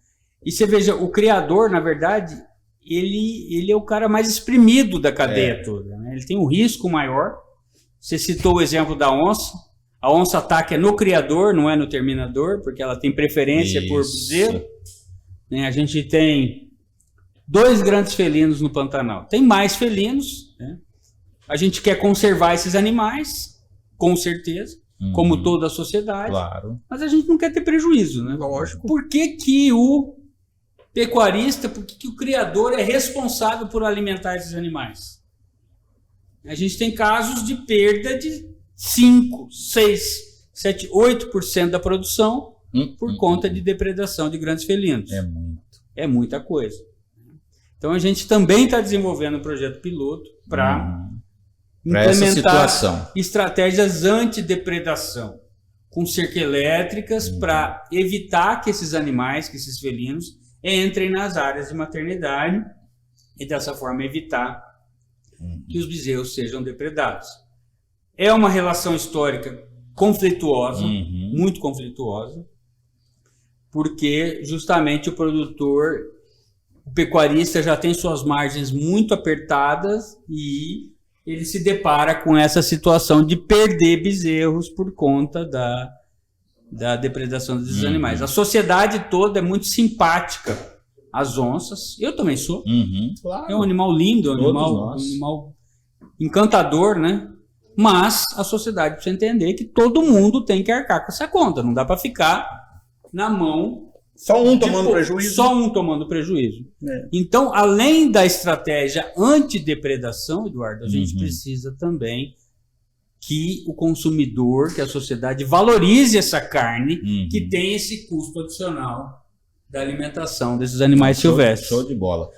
S3: E você veja, o criador, na verdade, ele é o cara mais exprimido da cadeia toda. Né? Ele tem um risco maior. Você citou o exemplo da onça. A onça ataca no criador, não é no terminador, porque ela tem preferência por bezerro. Né? A gente tem 2 grandes felinos no Pantanal. Tem mais felinos, né? A gente quer conservar esses animais, com certeza, como toda a sociedade.
S1: Claro.
S3: Mas a gente não quer ter prejuízo, né?
S2: Lógico.
S3: Por que o pecuarista, por que o criador é responsável por alimentar esses animais? A gente tem casos de perda de 5, 6, 7, 8% da produção por conta de depredação de grandes felinos.
S1: É muito.
S3: É muita coisa. Então a gente também está desenvolvendo um projeto piloto para implementar estratégias antidepredação com cerca elétricas para evitar que esses animais, que esses felinos entrem nas áreas de maternidade e dessa forma evitar que os bezerros sejam depredados. É uma relação histórica conflituosa, muito conflituosa, porque justamente o produtor, o pecuarista já tem suas margens muito apertadas e ele se depara com essa situação de perder bezerros por conta da depredação desses animais. A sociedade toda é muito simpática às onças. Eu também sou.
S1: Claro.
S3: É um animal lindo, é um animal encantador, né? Mas a sociedade precisa entender que todo mundo tem que arcar com essa conta. Não dá para ficar na mão...
S2: Só um tomando prejuízo.
S3: Só um tomando prejuízo. Então, além da estratégia antidepredação, Eduardo, a gente precisa também que o consumidor, que a sociedade valorize essa carne que tem esse custo adicional da alimentação desses animais silvestres.
S1: Show de bola.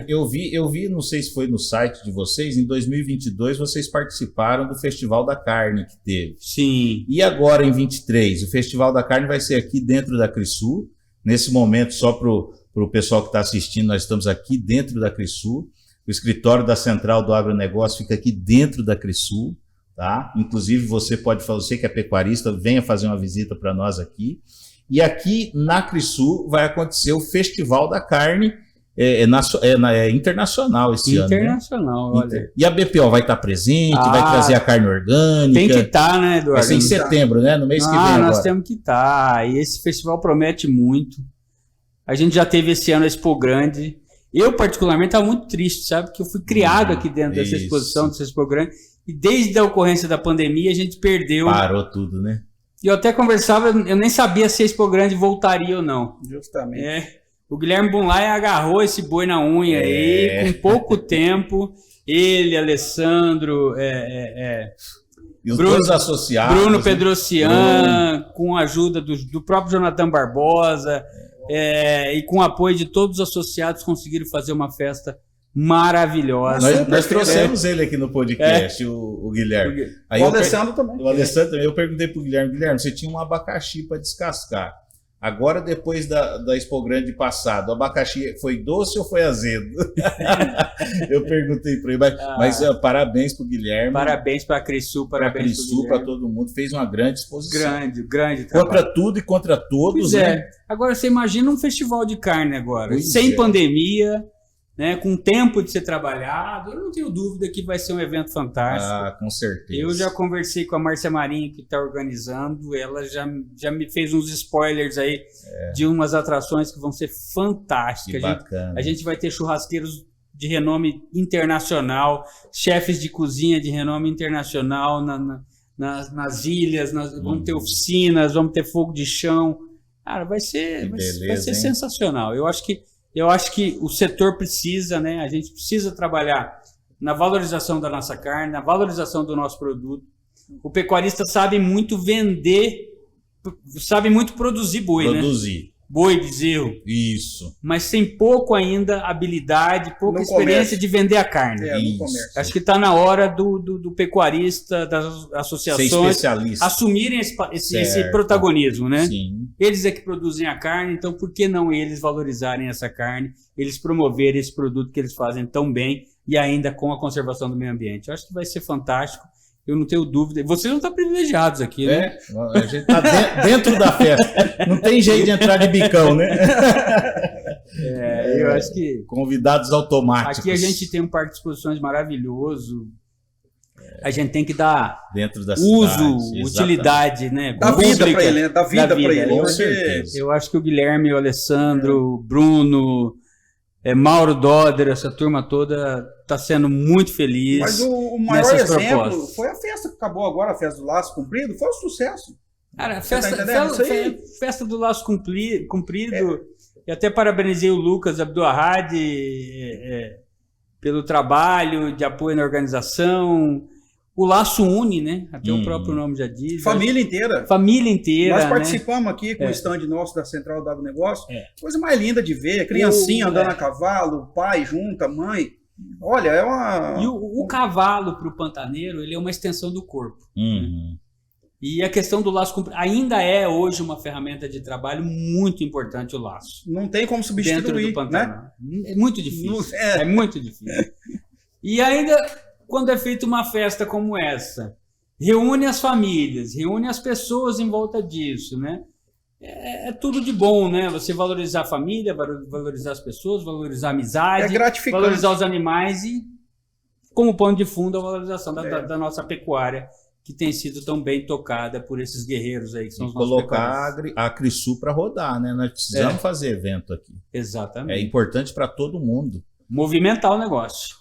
S1: Eu vi, não sei se foi no site de vocês, em 2022 vocês participaram do Festival da Carne que teve.
S3: Sim.
S1: E agora em 23, o Festival da Carne vai ser aqui dentro da Crisul. Nesse momento, só para o pessoal que está assistindo, nós estamos aqui dentro da Crisul. O escritório da Central do Agronegócio fica aqui dentro da Crisul, tá? Inclusive, você pode falar, você que é pecuarista, venha fazer uma visita para nós aqui. E aqui na Crisul vai acontecer o Festival da Carne internacional esse ano.
S3: Internacional, né? Olha.
S1: E a BPO vai estar presente, vai trazer a carne orgânica.
S3: Tem que estar, né, Eduardo?
S1: Vai ser em setembro, né? No mês que vem agora.
S3: Nós temos que estar. E esse festival promete muito. A gente já teve esse ano a Expo Grande. Eu, particularmente, estava muito triste, sabe? Porque eu fui criado aqui dentro dessa exposição, dessa Expo Grande. E desde a ocorrência da pandemia, a gente perdeu.
S1: Parou tudo, né?
S3: E eu até conversava, eu nem sabia se a Expo Grande voltaria ou não.
S2: Justamente.
S3: O Guilherme Bunlai agarrou esse boi na unha aí, com pouco tempo. Ele, Alessandro,
S1: e os dois associados.
S3: Bruno Pedrocian, com a ajuda do próprio Jonathan Barbosa, e com o apoio de todos os associados, conseguiram fazer uma festa maravilhosa.
S1: Nós trouxemos ele aqui no podcast, o Guilherme. Aí
S2: o Alessandro também.
S1: O Alessandro também. Eu perguntei pro Guilherme, você tinha um abacaxi para descascar. Agora, depois da Expo Grande passado, o abacaxi foi doce ou foi azedo? Eu perguntei para ele, mas parabéns para o Guilherme.
S3: Parabéns para a Crisul, parabéns
S1: para todo mundo. Fez uma grande exposição.
S3: Grande trabalho.
S1: Contra tudo e contra todos, né?
S3: Agora, você imagina um festival de carne agora, sem pandemia, né, com tempo de ser trabalhado. Eu não tenho dúvida que vai ser um evento fantástico.
S1: Com certeza.
S3: Eu já conversei com a Márcia Marinho, que está organizando. Ela já me fez uns spoilers aí de umas atrações que vão ser fantásticas.
S1: Que bacana.
S3: A gente vai ter churrasqueiros de renome internacional, chefes de cozinha de renome internacional nas ilhas, vamos ter oficinas, vamos ter fogo de chão. Cara, vai ser sensacional. Eu acho que o setor precisa, né? A gente precisa trabalhar na valorização da nossa carne, na valorização do nosso produto. O pecuarista sabe muito vender, sabe muito produzir boi, né? Boi, bezerro.
S1: Isso.
S3: Mas tem pouco ainda habilidade, pouca experiência de vender a carne. Acho que está na hora do pecuarista, das associações assumirem esse protagonismo, né?
S1: Sim.
S3: Eles é que produzem a carne, então por que não eles valorizarem essa carne, eles promoverem esse produto que eles fazem tão bem e ainda com a conservação do meio ambiente? Eu acho que vai ser fantástico. Eu não tenho dúvida. Vocês não estão privilegiados aqui, né?
S1: A gente está dentro da festa. Não tem jeito de entrar de bicão, né?
S3: Eu acho que...
S1: Convidados automáticos.
S3: Aqui a gente tem um parque de exposições maravilhoso. A gente tem que dar
S1: dentro da
S3: uso, utilidade, né?
S2: Dá vida para ele, né? Dá vida para ele.
S1: Com certeza.
S3: Eu acho que o Guilherme, o Alessandro, o Bruno... Mauro Doder, essa turma toda está sendo muito feliz.
S2: Mas o maior exemplo foi a festa que acabou agora, a festa do Laço Comprido, foi um sucesso.
S3: Cara, a festa do Laço Comprido, e até parabenizei o Lucas Abduahad pelo trabalho de apoio na organização. O Laço une, né? Até o próprio nome já diz.
S2: Família inteira.
S3: Família inteira.
S2: Nós participamos aqui com o stand nosso da Central do Agronegócio. Coisa mais linda de ver. Criancinha andando a cavalo, pai junto, a mãe. Olha, é uma...
S3: E o cavalo para o pantaneiro, ele é uma extensão do corpo. E a questão do laço comprido ainda é hoje uma ferramenta de trabalho muito importante, o laço.
S2: Não tem como substituir,
S3: dentro do pantano.
S2: Né?
S3: É muito difícil. É muito difícil. E ainda, quando é feita uma festa como essa, reúne as famílias, reúne as pessoas em volta disso, né? É tudo de bom, né? Você valorizar a família, valorizar as pessoas, valorizar a amizade, valorizar os animais e, como pano de fundo, a valorização da nossa pecuária, que tem sido tão bem tocada por esses guerreiros aí que são os nossos
S1: colocar a Acrisul para rodar, né? Nós precisamos fazer evento aqui.
S3: Exatamente.
S1: É importante para todo mundo.
S3: Movimentar o negócio.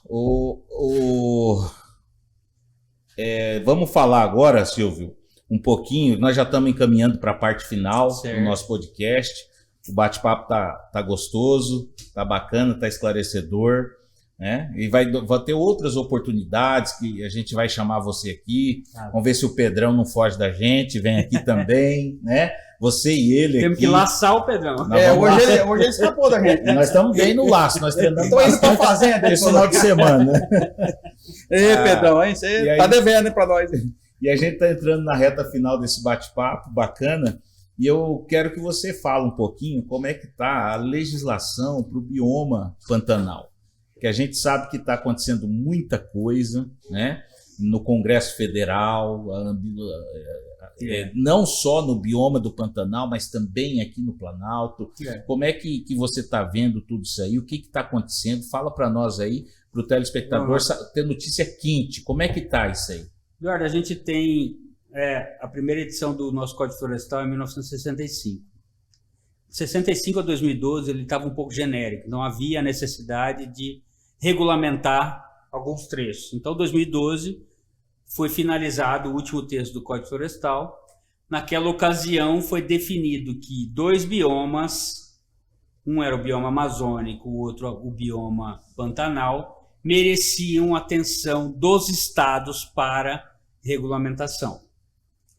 S1: Vamos falar agora, Silvio, um pouquinho. Nós já estamos encaminhando para a parte final do nosso podcast. O bate-papo tá gostoso, tá bacana, tá esclarecedor. Né? E vai ter outras oportunidades que a gente vai chamar você aqui. Vamos ver se o Pedrão não foge da gente, vem aqui também, né? Você e ele.
S3: Temos que laçar o Pedrão.
S2: Hoje ele escapou da gente.
S1: Nós estamos bem no laço, nós treinamos.
S2: Estou indo para a fazenda
S1: esse final de semana.
S2: Pedrão, hein? Você tá devendo para nós.
S1: E a gente está entrando na reta final desse bate-papo bacana. E eu quero que você fale um pouquinho como é que está a legislação para o bioma Pantanal. Que a gente sabe que está acontecendo muita coisa, né? No Congresso Federal, não só no bioma do Pantanal, mas também aqui no Planalto. Como é que você está vendo tudo isso aí? O que está acontecendo? Fala para nós aí, para o telespectador ter notícia quente. Como é que está isso aí?
S3: Eduardo, a gente tem a primeira edição do nosso Código Florestal em 1965. De 65 a 2012 ele estava um pouco genérico, não havia necessidade de regulamentar alguns trechos. Então, em 2012, foi finalizado o último texto do Código Florestal. Naquela ocasião, foi definido que 2 biomas, um era o bioma amazônico, o outro o bioma Pantanal, mereciam atenção dos estados para regulamentação.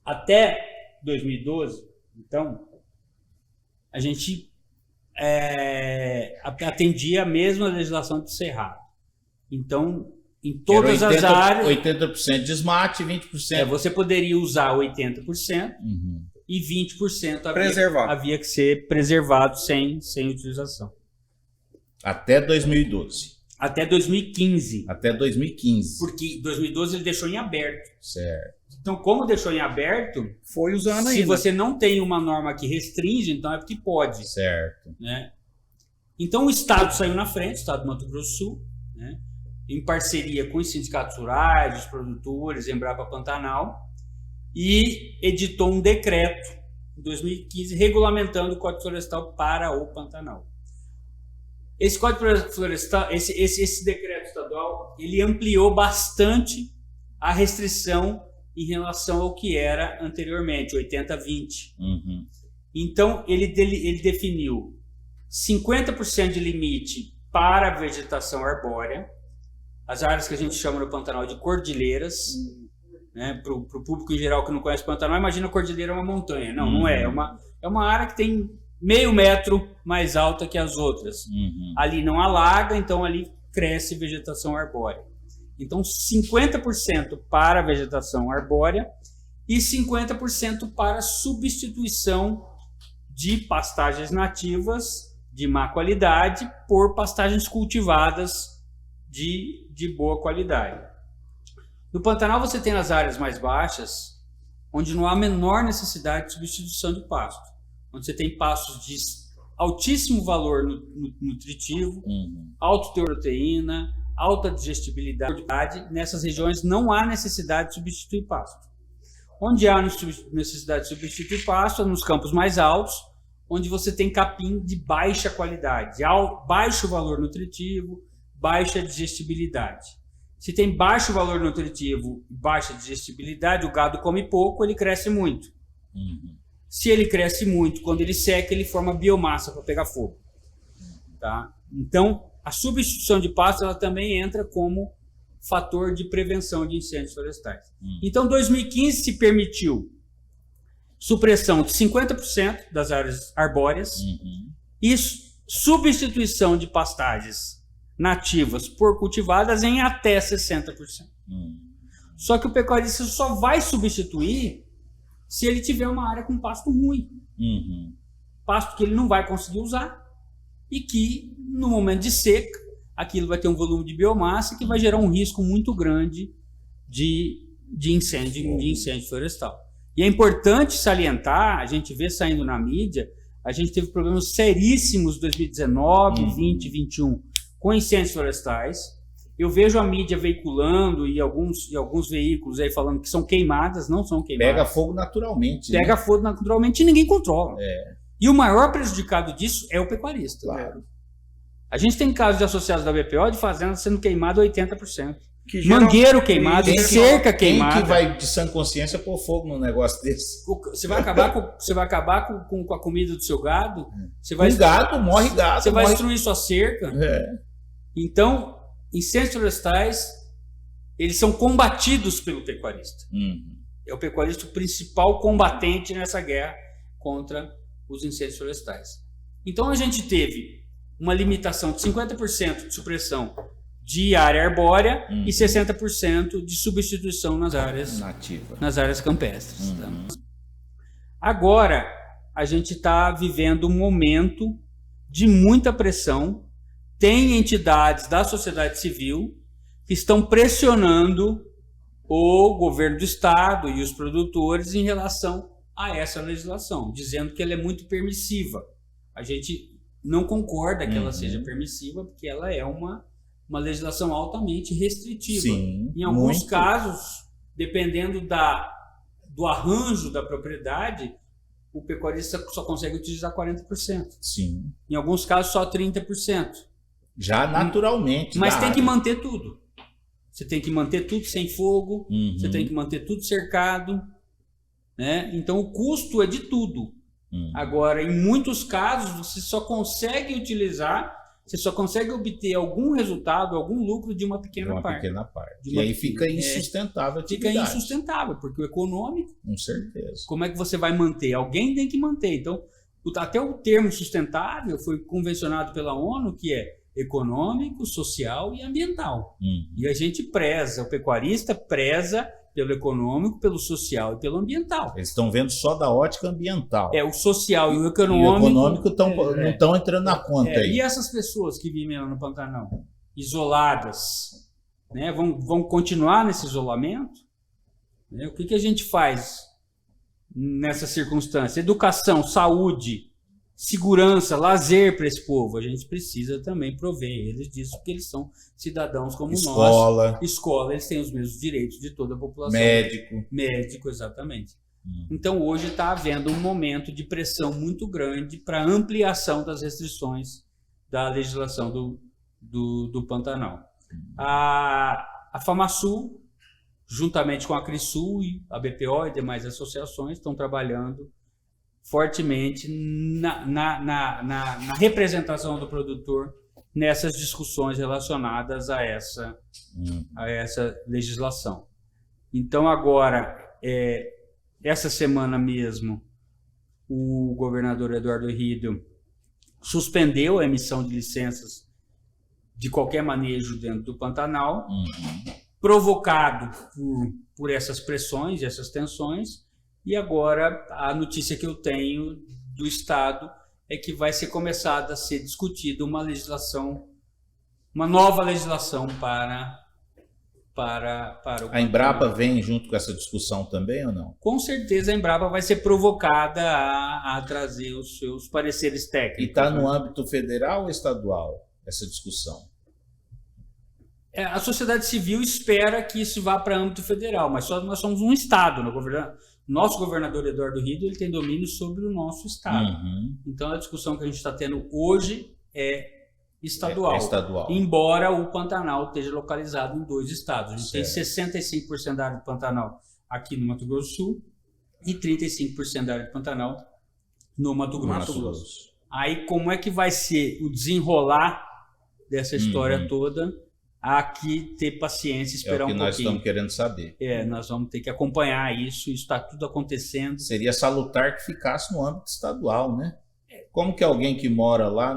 S3: Até 2012, então, a gente atendia a mesma legislação do Cerrado. Então, em todas as áreas...
S1: 80% desmate e 20%...
S3: você poderia usar 80% e 20% havia que ser preservado sem utilização.
S1: Até 2012.
S3: Até 2015.
S1: Até 2015.
S3: Porque em 2012 ele deixou em aberto.
S1: Certo.
S3: Então, como deixou em aberto,
S2: foi usando
S3: se você não tem uma norma que restringe, então é porque pode.
S1: Certo.
S3: Né? Então, o Estado saiu na frente, o Estado do Mato Grosso do Sul, né? Em parceria com os sindicatos rurais, os produtores, Embrapa Pantanal, e editou um decreto em 2015 regulamentando o Código Florestal para o Pantanal. Esse Código Florestal, esse decreto estadual, ele ampliou bastante a restrição em relação ao que era anteriormente, 80-20. Então, ele definiu 50% de limite para a vegetação arbórea, as áreas que a gente chama no Pantanal de cordilheiras, né? Para o público em geral que não conhece o Pantanal, imagina a cordilheira uma montanha. Não, não é. É uma área que tem meio metro mais alta que as outras. Ali não alaga, então ali cresce vegetação arbórea. Então, 50% para a vegetação arbórea e 50% para substituição de pastagens nativas de má qualidade por pastagens cultivadas de boa qualidade. No Pantanal você tem as áreas mais baixas, onde não há a menor necessidade de substituição de pasto, onde você tem pastos de altíssimo valor nutritivo, alto teor de proteína, alta digestibilidade. Nessas regiões não há necessidade de substituir pasto. Onde há necessidade de substituir pasto é nos campos mais altos, onde você tem capim de baixa qualidade, baixo valor nutritivo, baixa digestibilidade. Se tem baixo valor nutritivo e baixa digestibilidade, o gado come pouco, ele cresce muito. Se ele cresce muito, quando ele seca, ele forma biomassa para pegar fogo. Tá? Então, a substituição de pasto ela também entra como fator de prevenção de incêndios florestais. Então, em 2015 se permitiu supressão de 50% das áreas arbóreas e substituição de pastagens nativas por cultivadas em até 60%. Só que o pecuarista só vai substituir se ele tiver uma área com pasto ruim. Pasto que ele não vai conseguir usar e que, no momento de seca, aquilo vai ter um volume de biomassa que vai gerar um risco muito grande de incêndio florestal. E é importante salientar, a gente vê saindo na mídia, a gente teve problemas seríssimos em 2019, 20, 21 com incêndios florestais. Eu vejo a mídia veiculando e alguns veículos aí falando que são queimadas, não são queimadas.
S1: Pega fogo naturalmente.
S3: Pega fogo naturalmente e ninguém controla.
S1: É.
S3: E o maior prejudicado disso é o pecuarista.
S1: Claro.
S3: A gente tem casos de associados da BPO de fazendas sendo queimado 80%.
S2: Geral,
S3: mangueiro queimado, cerca queimada.
S1: Quem que vai de sã consciência pôr fogo num negócio desse?
S3: Você vai acabar com a comida do seu gado? Você vai
S1: morre gado.
S3: Você vai destruir sua cerca?
S1: É.
S3: Então, incêndios florestais, eles são combatidos pelo pecuarista. É o pecuarista o principal combatente nessa guerra contra os incêndios florestais. Então, a gente teve uma limitação de 50% de supressão de área arbórea e 60% de substituição nas áreas campestres. Tá? Agora, a gente está vivendo um momento de muita pressão. Tem entidades da sociedade civil que estão pressionando o governo do estado e os produtores em relação a essa legislação, dizendo que ela é muito permissiva. A gente não concorda que ela seja permissiva, porque ela é uma legislação altamente restritiva.
S1: Sim,
S3: em alguns casos, dependendo do arranjo da propriedade, o pecuarista só consegue utilizar 40%.
S1: Sim.
S3: Em alguns casos, só 30%.
S1: Já naturalmente.
S3: Mas tem que manter tudo. Você tem que manter tudo sem fogo, você tem que manter tudo cercado, né? Então o custo é de tudo. Agora, em muitos casos, você só consegue obter algum resultado, algum lucro de uma pequena parte.
S1: E aí fica insustentável a atividade.
S3: Fica insustentável, porque o econômico...
S1: Com certeza.
S3: Como é que você vai manter? Alguém tem que manter. Então, até o termo sustentável foi convencionado pela ONU, que é econômico, social e ambiental. E a gente preza, o pecuarista preza pelo econômico, pelo social e pelo ambiental.
S1: Eles estão vendo só da ótica ambiental.
S3: O social e o econômico...
S1: não estão entrando na conta aí.
S3: E essas pessoas que vivem lá no Pantanal, isoladas, né, vão continuar nesse isolamento? Né? O que a gente faz nessa circunstância? Educação, saúde, segurança, lazer para esse povo. A gente precisa também prover eles disso, porque eles são cidadãos como nós. Escola, eles têm os mesmos direitos de toda a população. Médico, exatamente. Então, hoje está havendo um momento de pressão muito grande para ampliação das restrições da legislação do Pantanal. A FamaSul, juntamente com a Crisul, a BPO e demais associações, estão trabalhando fortemente na representação do produtor nessas discussões relacionadas a essa legislação. Então, agora, essa semana mesmo, o governador Eduardo Riedel suspendeu a emissão de licenças de qualquer manejo dentro do Pantanal, provocado por essas pressões e essas tensões. E agora a notícia que eu tenho do Estado é que vai ser começada a ser discutida uma nova legislação para o
S1: A Embrapa vem junto com essa discussão também ou não?
S3: Com certeza a Embrapa vai ser provocada a trazer os seus pareceres técnicos.
S1: E está no âmbito federal ou estadual essa discussão?
S3: A sociedade civil espera que isso vá para âmbito federal, mas nós somos um Estado. Nosso governador Eduardo Riedel, ele tem domínio sobre o nosso Estado. Então a discussão que a gente está tendo hoje é estadual. Embora o Pantanal esteja localizado em 2 estados. A gente tem 65% da área do Pantanal aqui no Mato Grosso do Sul e 35% da área do Pantanal no Mato Grosso. Aí como é que vai ser o desenrolar dessa história toda? Há que ter paciência, esperar um pouquinho.
S1: É o que nós estamos querendo saber.
S3: Nós vamos ter que acompanhar isso está tudo acontecendo.
S1: Seria salutar que ficasse no âmbito estadual, né? Como que alguém que mora lá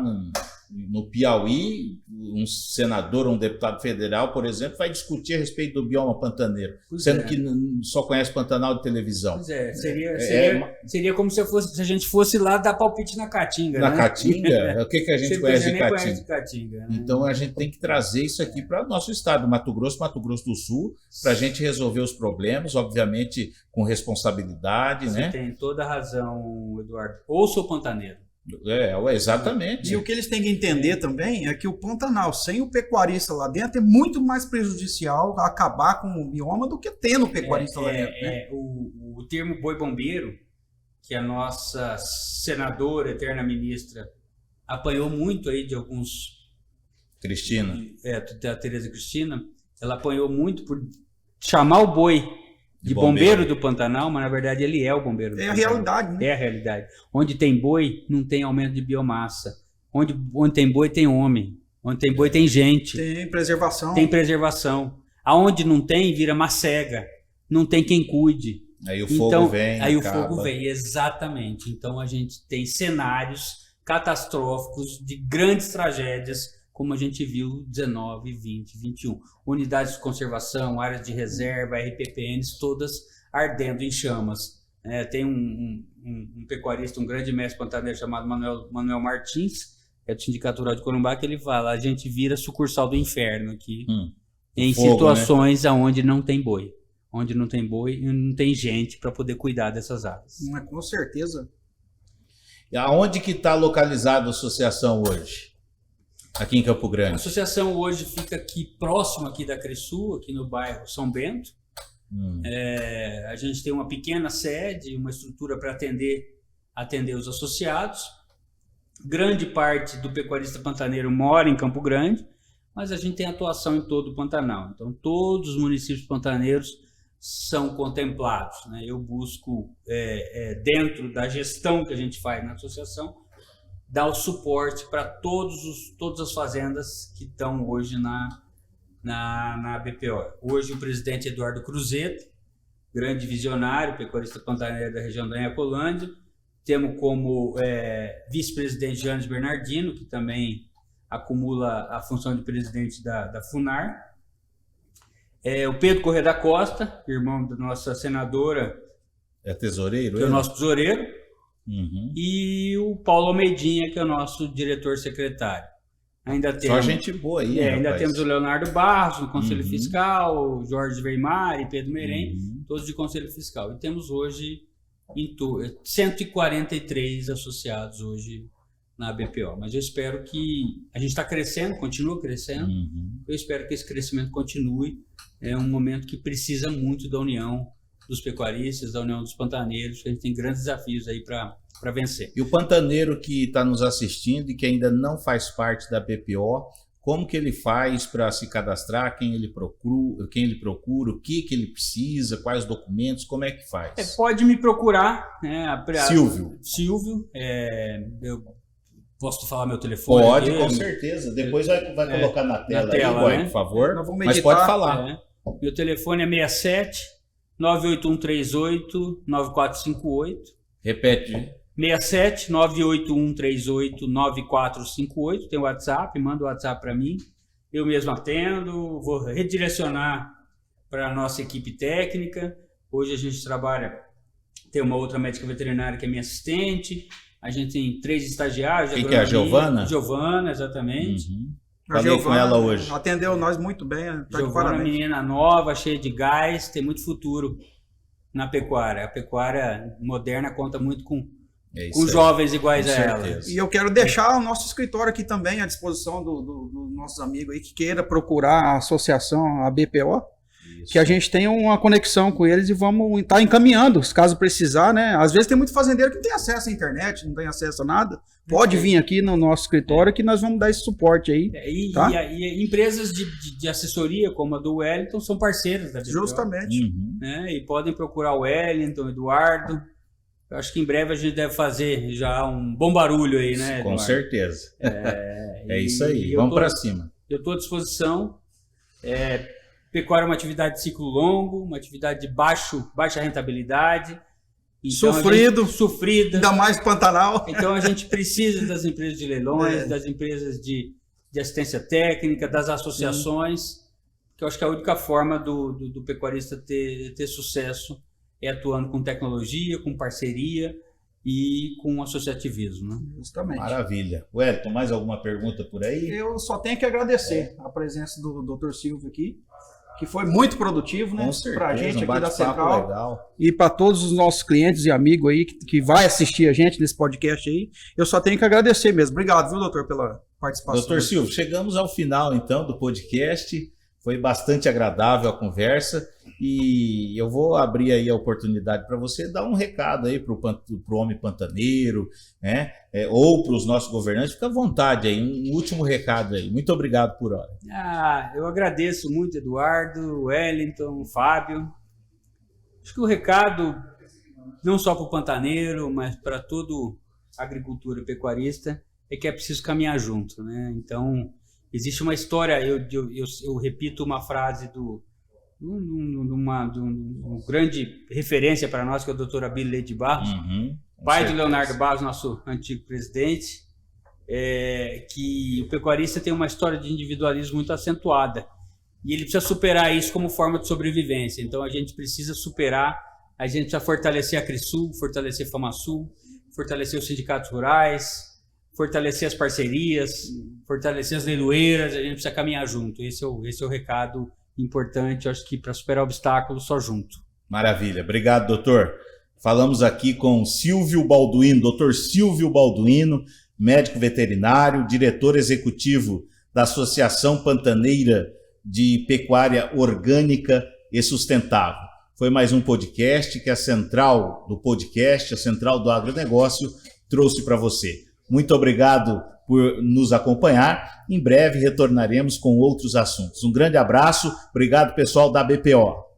S1: No Piauí, um senador ou um deputado federal, por exemplo, vai discutir a respeito do bioma pantaneiro, sendo que só conhece Pantanal de televisão.
S3: Pois é, seria como se a gente fosse lá dar palpite na Caatinga.
S1: Na
S3: né?
S1: Caatinga? O que a gente conhece de Caatinga?
S3: Caatinga, né?
S1: Então a gente tem que trazer isso aqui para o nosso estado, Mato Grosso do Sul, para a gente resolver os problemas, obviamente com responsabilidade.
S3: Você tem toda a razão, Eduardo. Ouça o pantaneiro.
S1: Exatamente.
S2: E o que eles têm que entender também é que o Pantanal, sem o pecuarista lá dentro, é muito mais prejudicial acabar com o bioma do que tendo o pecuarista lá dentro. Né?
S3: O termo boi bombeiro, que a nossa senadora, eterna ministra, apanhou muito aí de alguns...
S1: Cristina.
S3: Da Tereza Cristina, ela apanhou muito por chamar o boi de bombeiro do Pantanal, mas na verdade ele é o bombeiro do Pantanal.
S2: É a realidade, né?
S3: É a realidade. Onde tem boi, não tem aumento de biomassa. Onde tem boi, tem homem. Onde tem boi, tem gente.
S2: Tem preservação.
S3: Tem preservação. Aonde não tem, vira macega. Não tem quem cuide.
S1: Aí o fogo vem.
S3: Aí o fogo vem, exatamente. Então a gente tem cenários catastróficos de grandes tragédias, como a gente viu 19, 20, 21. Unidades de conservação, áreas de reserva, RPPNs, todas ardendo em chamas. Tem um pecuarista, um grande mestre pantaneiro chamado Manuel Martins, é do Sindicato Rural de Corumbá, que ele fala, a gente vira sucursal do inferno aqui, em fogo, situações onde não tem boi. Onde não tem boi e não tem gente para poder cuidar dessas áreas.
S2: Com certeza.
S1: E aonde que está localizada a associação hoje? Aqui em Campo Grande.
S3: A associação hoje fica aqui próximo aqui da Cresul, aqui no bairro São Bento. A gente tem uma pequena sede, uma estrutura para atender os associados. Grande parte do pecuarista pantaneiro mora em Campo Grande, mas a gente tem atuação em todo o Pantanal. Então, todos os municípios pantaneiros são contemplados. Né? Eu busco, dentro da gestão que a gente faz na associação, dar o suporte para todas as fazendas que estão hoje na BPO. Hoje o presidente Eduardo Cruzeta, grande visionário, pecuarista pantaneiro da região da Inhacolândia. Temos como vice-presidente Janes Bernardino, que também acumula a função de presidente da FUNAR. O Pedro Corrêa da Costa, irmão da nossa senadora.
S1: É tesoureiro?
S3: Que é o nosso tesoureiro. E o Paulo Almeidinha, que é o nosso diretor-secretário. Ainda temos,
S1: só gente boa aí,
S3: ainda temos o Leonardo Barros, do Conselho Fiscal, o Jorge Weimar e Pedro Merém, todos de Conselho Fiscal. E temos hoje 143 associados hoje na BPO. Mas eu espero que... A gente está crescendo, continua crescendo. Eu espero que esse crescimento continue. É um momento que precisa muito da união dos pecuaristas, da união dos pantaneiros, que a gente tem grandes desafios aí para vencer.
S1: E o pantaneiro que está nos assistindo e que ainda não faz parte da BPO, como que ele faz para se cadastrar, quem ele procura, o que ele precisa, quais documentos, como é que faz?
S3: Pode me procurar.
S1: Silvio.
S3: Eu posso falar meu telefone?
S1: Pode, com certeza. Depois vai colocar na tela aí, boy, por favor. Mas pode falar.
S3: Meu telefone é 67 98138 9458.
S1: Repete.
S3: 67 98138 9458. Tem o WhatsApp, manda o WhatsApp para mim. Eu mesmo atendo, vou redirecionar para a nossa equipe técnica. Hoje a gente trabalha, tem uma outra médica veterinária que é minha assistente. A gente tem 3 estagiários.
S1: Quem que é a Giovana?
S3: Giovana, exatamente.
S1: Falei com ela hoje.
S2: Atendeu nós muito bem.
S3: Giovana, menina nova, cheia de gás, tem muito futuro na pecuária. A pecuária moderna conta muito com jovens iguais a ela.
S2: E eu quero deixar o nosso escritório aqui também à disposição dos nossos amigos aí que queira procurar a associação, a BPO. Que a gente tenha uma conexão com eles e vamos estar encaminhando, caso precisar, né? Às vezes tem muito fazendeiro que não tem acesso à internet, não tem acesso a nada. Pode vir aqui no nosso escritório que nós vamos dar esse suporte aí.
S3: E empresas de assessoria, como a do Wellington, são parceiras da BPO.
S2: Justamente.
S3: Né? E podem procurar o Wellington, o Eduardo. Eu acho que em breve a gente deve fazer já um bom barulho aí, né, Eduardo?
S1: Com certeza. É isso aí, vamos para cima.
S3: Eu estou à disposição. Pecuária é uma atividade de ciclo longo, uma atividade de baixa rentabilidade. Então, sofrida.
S2: Ainda mais Pantanal.
S3: Então a gente precisa das empresas de leilões, das empresas de assistência técnica, das associações, que eu acho que a única forma do pecuarista ter sucesso é atuando com tecnologia, com parceria e com associativismo. Né?
S2: Justamente.
S1: Maravilha. Wellington, mais alguma pergunta por aí?
S2: Eu só tenho que agradecer a presença do Dr. Silvio aqui, que foi muito produtivo, né? Para a gente aqui da Central
S1: legal.
S2: E para todos os nossos clientes e amigos aí que vai assistir a gente nesse podcast aí. Eu só tenho que agradecer mesmo. Obrigado, viu, doutor, pela participação.
S1: Doutor Silvio, chegamos ao final então do podcast. Foi bastante agradável a conversa e eu vou abrir aí a oportunidade para você dar um recado aí para o homem pantaneiro, né? Ou para os nossos governantes. Fica à vontade aí, um último recado aí. Muito obrigado por hora.
S3: Eu agradeço muito, Eduardo, Wellington, Fábio. Acho que o recado, não só para o pantaneiro, mas para todo agricultura pecuarista, é que é preciso caminhar junto, né? Então, existe uma história, eu repito uma frase de uma grande referência para nós, que é o Dr. Abílio Leite de Barros, pai de Leonardo Barros, nosso antigo presidente, que o pecuarista tem uma história de individualismo muito acentuada e ele precisa superar isso como forma de sobrevivência. Então a gente precisa superar, a gente precisa fortalecer a Crisul, fortalecer a FamaSul, fortalecer os sindicatos rurais, fortalecer as parcerias, fortalecer as leiloeiras, a gente precisa caminhar junto. Esse é o recado importante, eu acho que para superar obstáculos, só junto.
S1: Maravilha, obrigado, doutor. Falamos aqui com Silvio Balduino, doutor Silvio Balduino, médico veterinário, diretor executivo da Associação Pantaneira de Pecuária Orgânica e Sustentável. Foi mais um podcast que a Central do Podcast, a Central do Agronegócio, trouxe para você. Muito obrigado por nos acompanhar. Em breve retornaremos com outros assuntos. Um grande abraço. Obrigado, pessoal da BPO.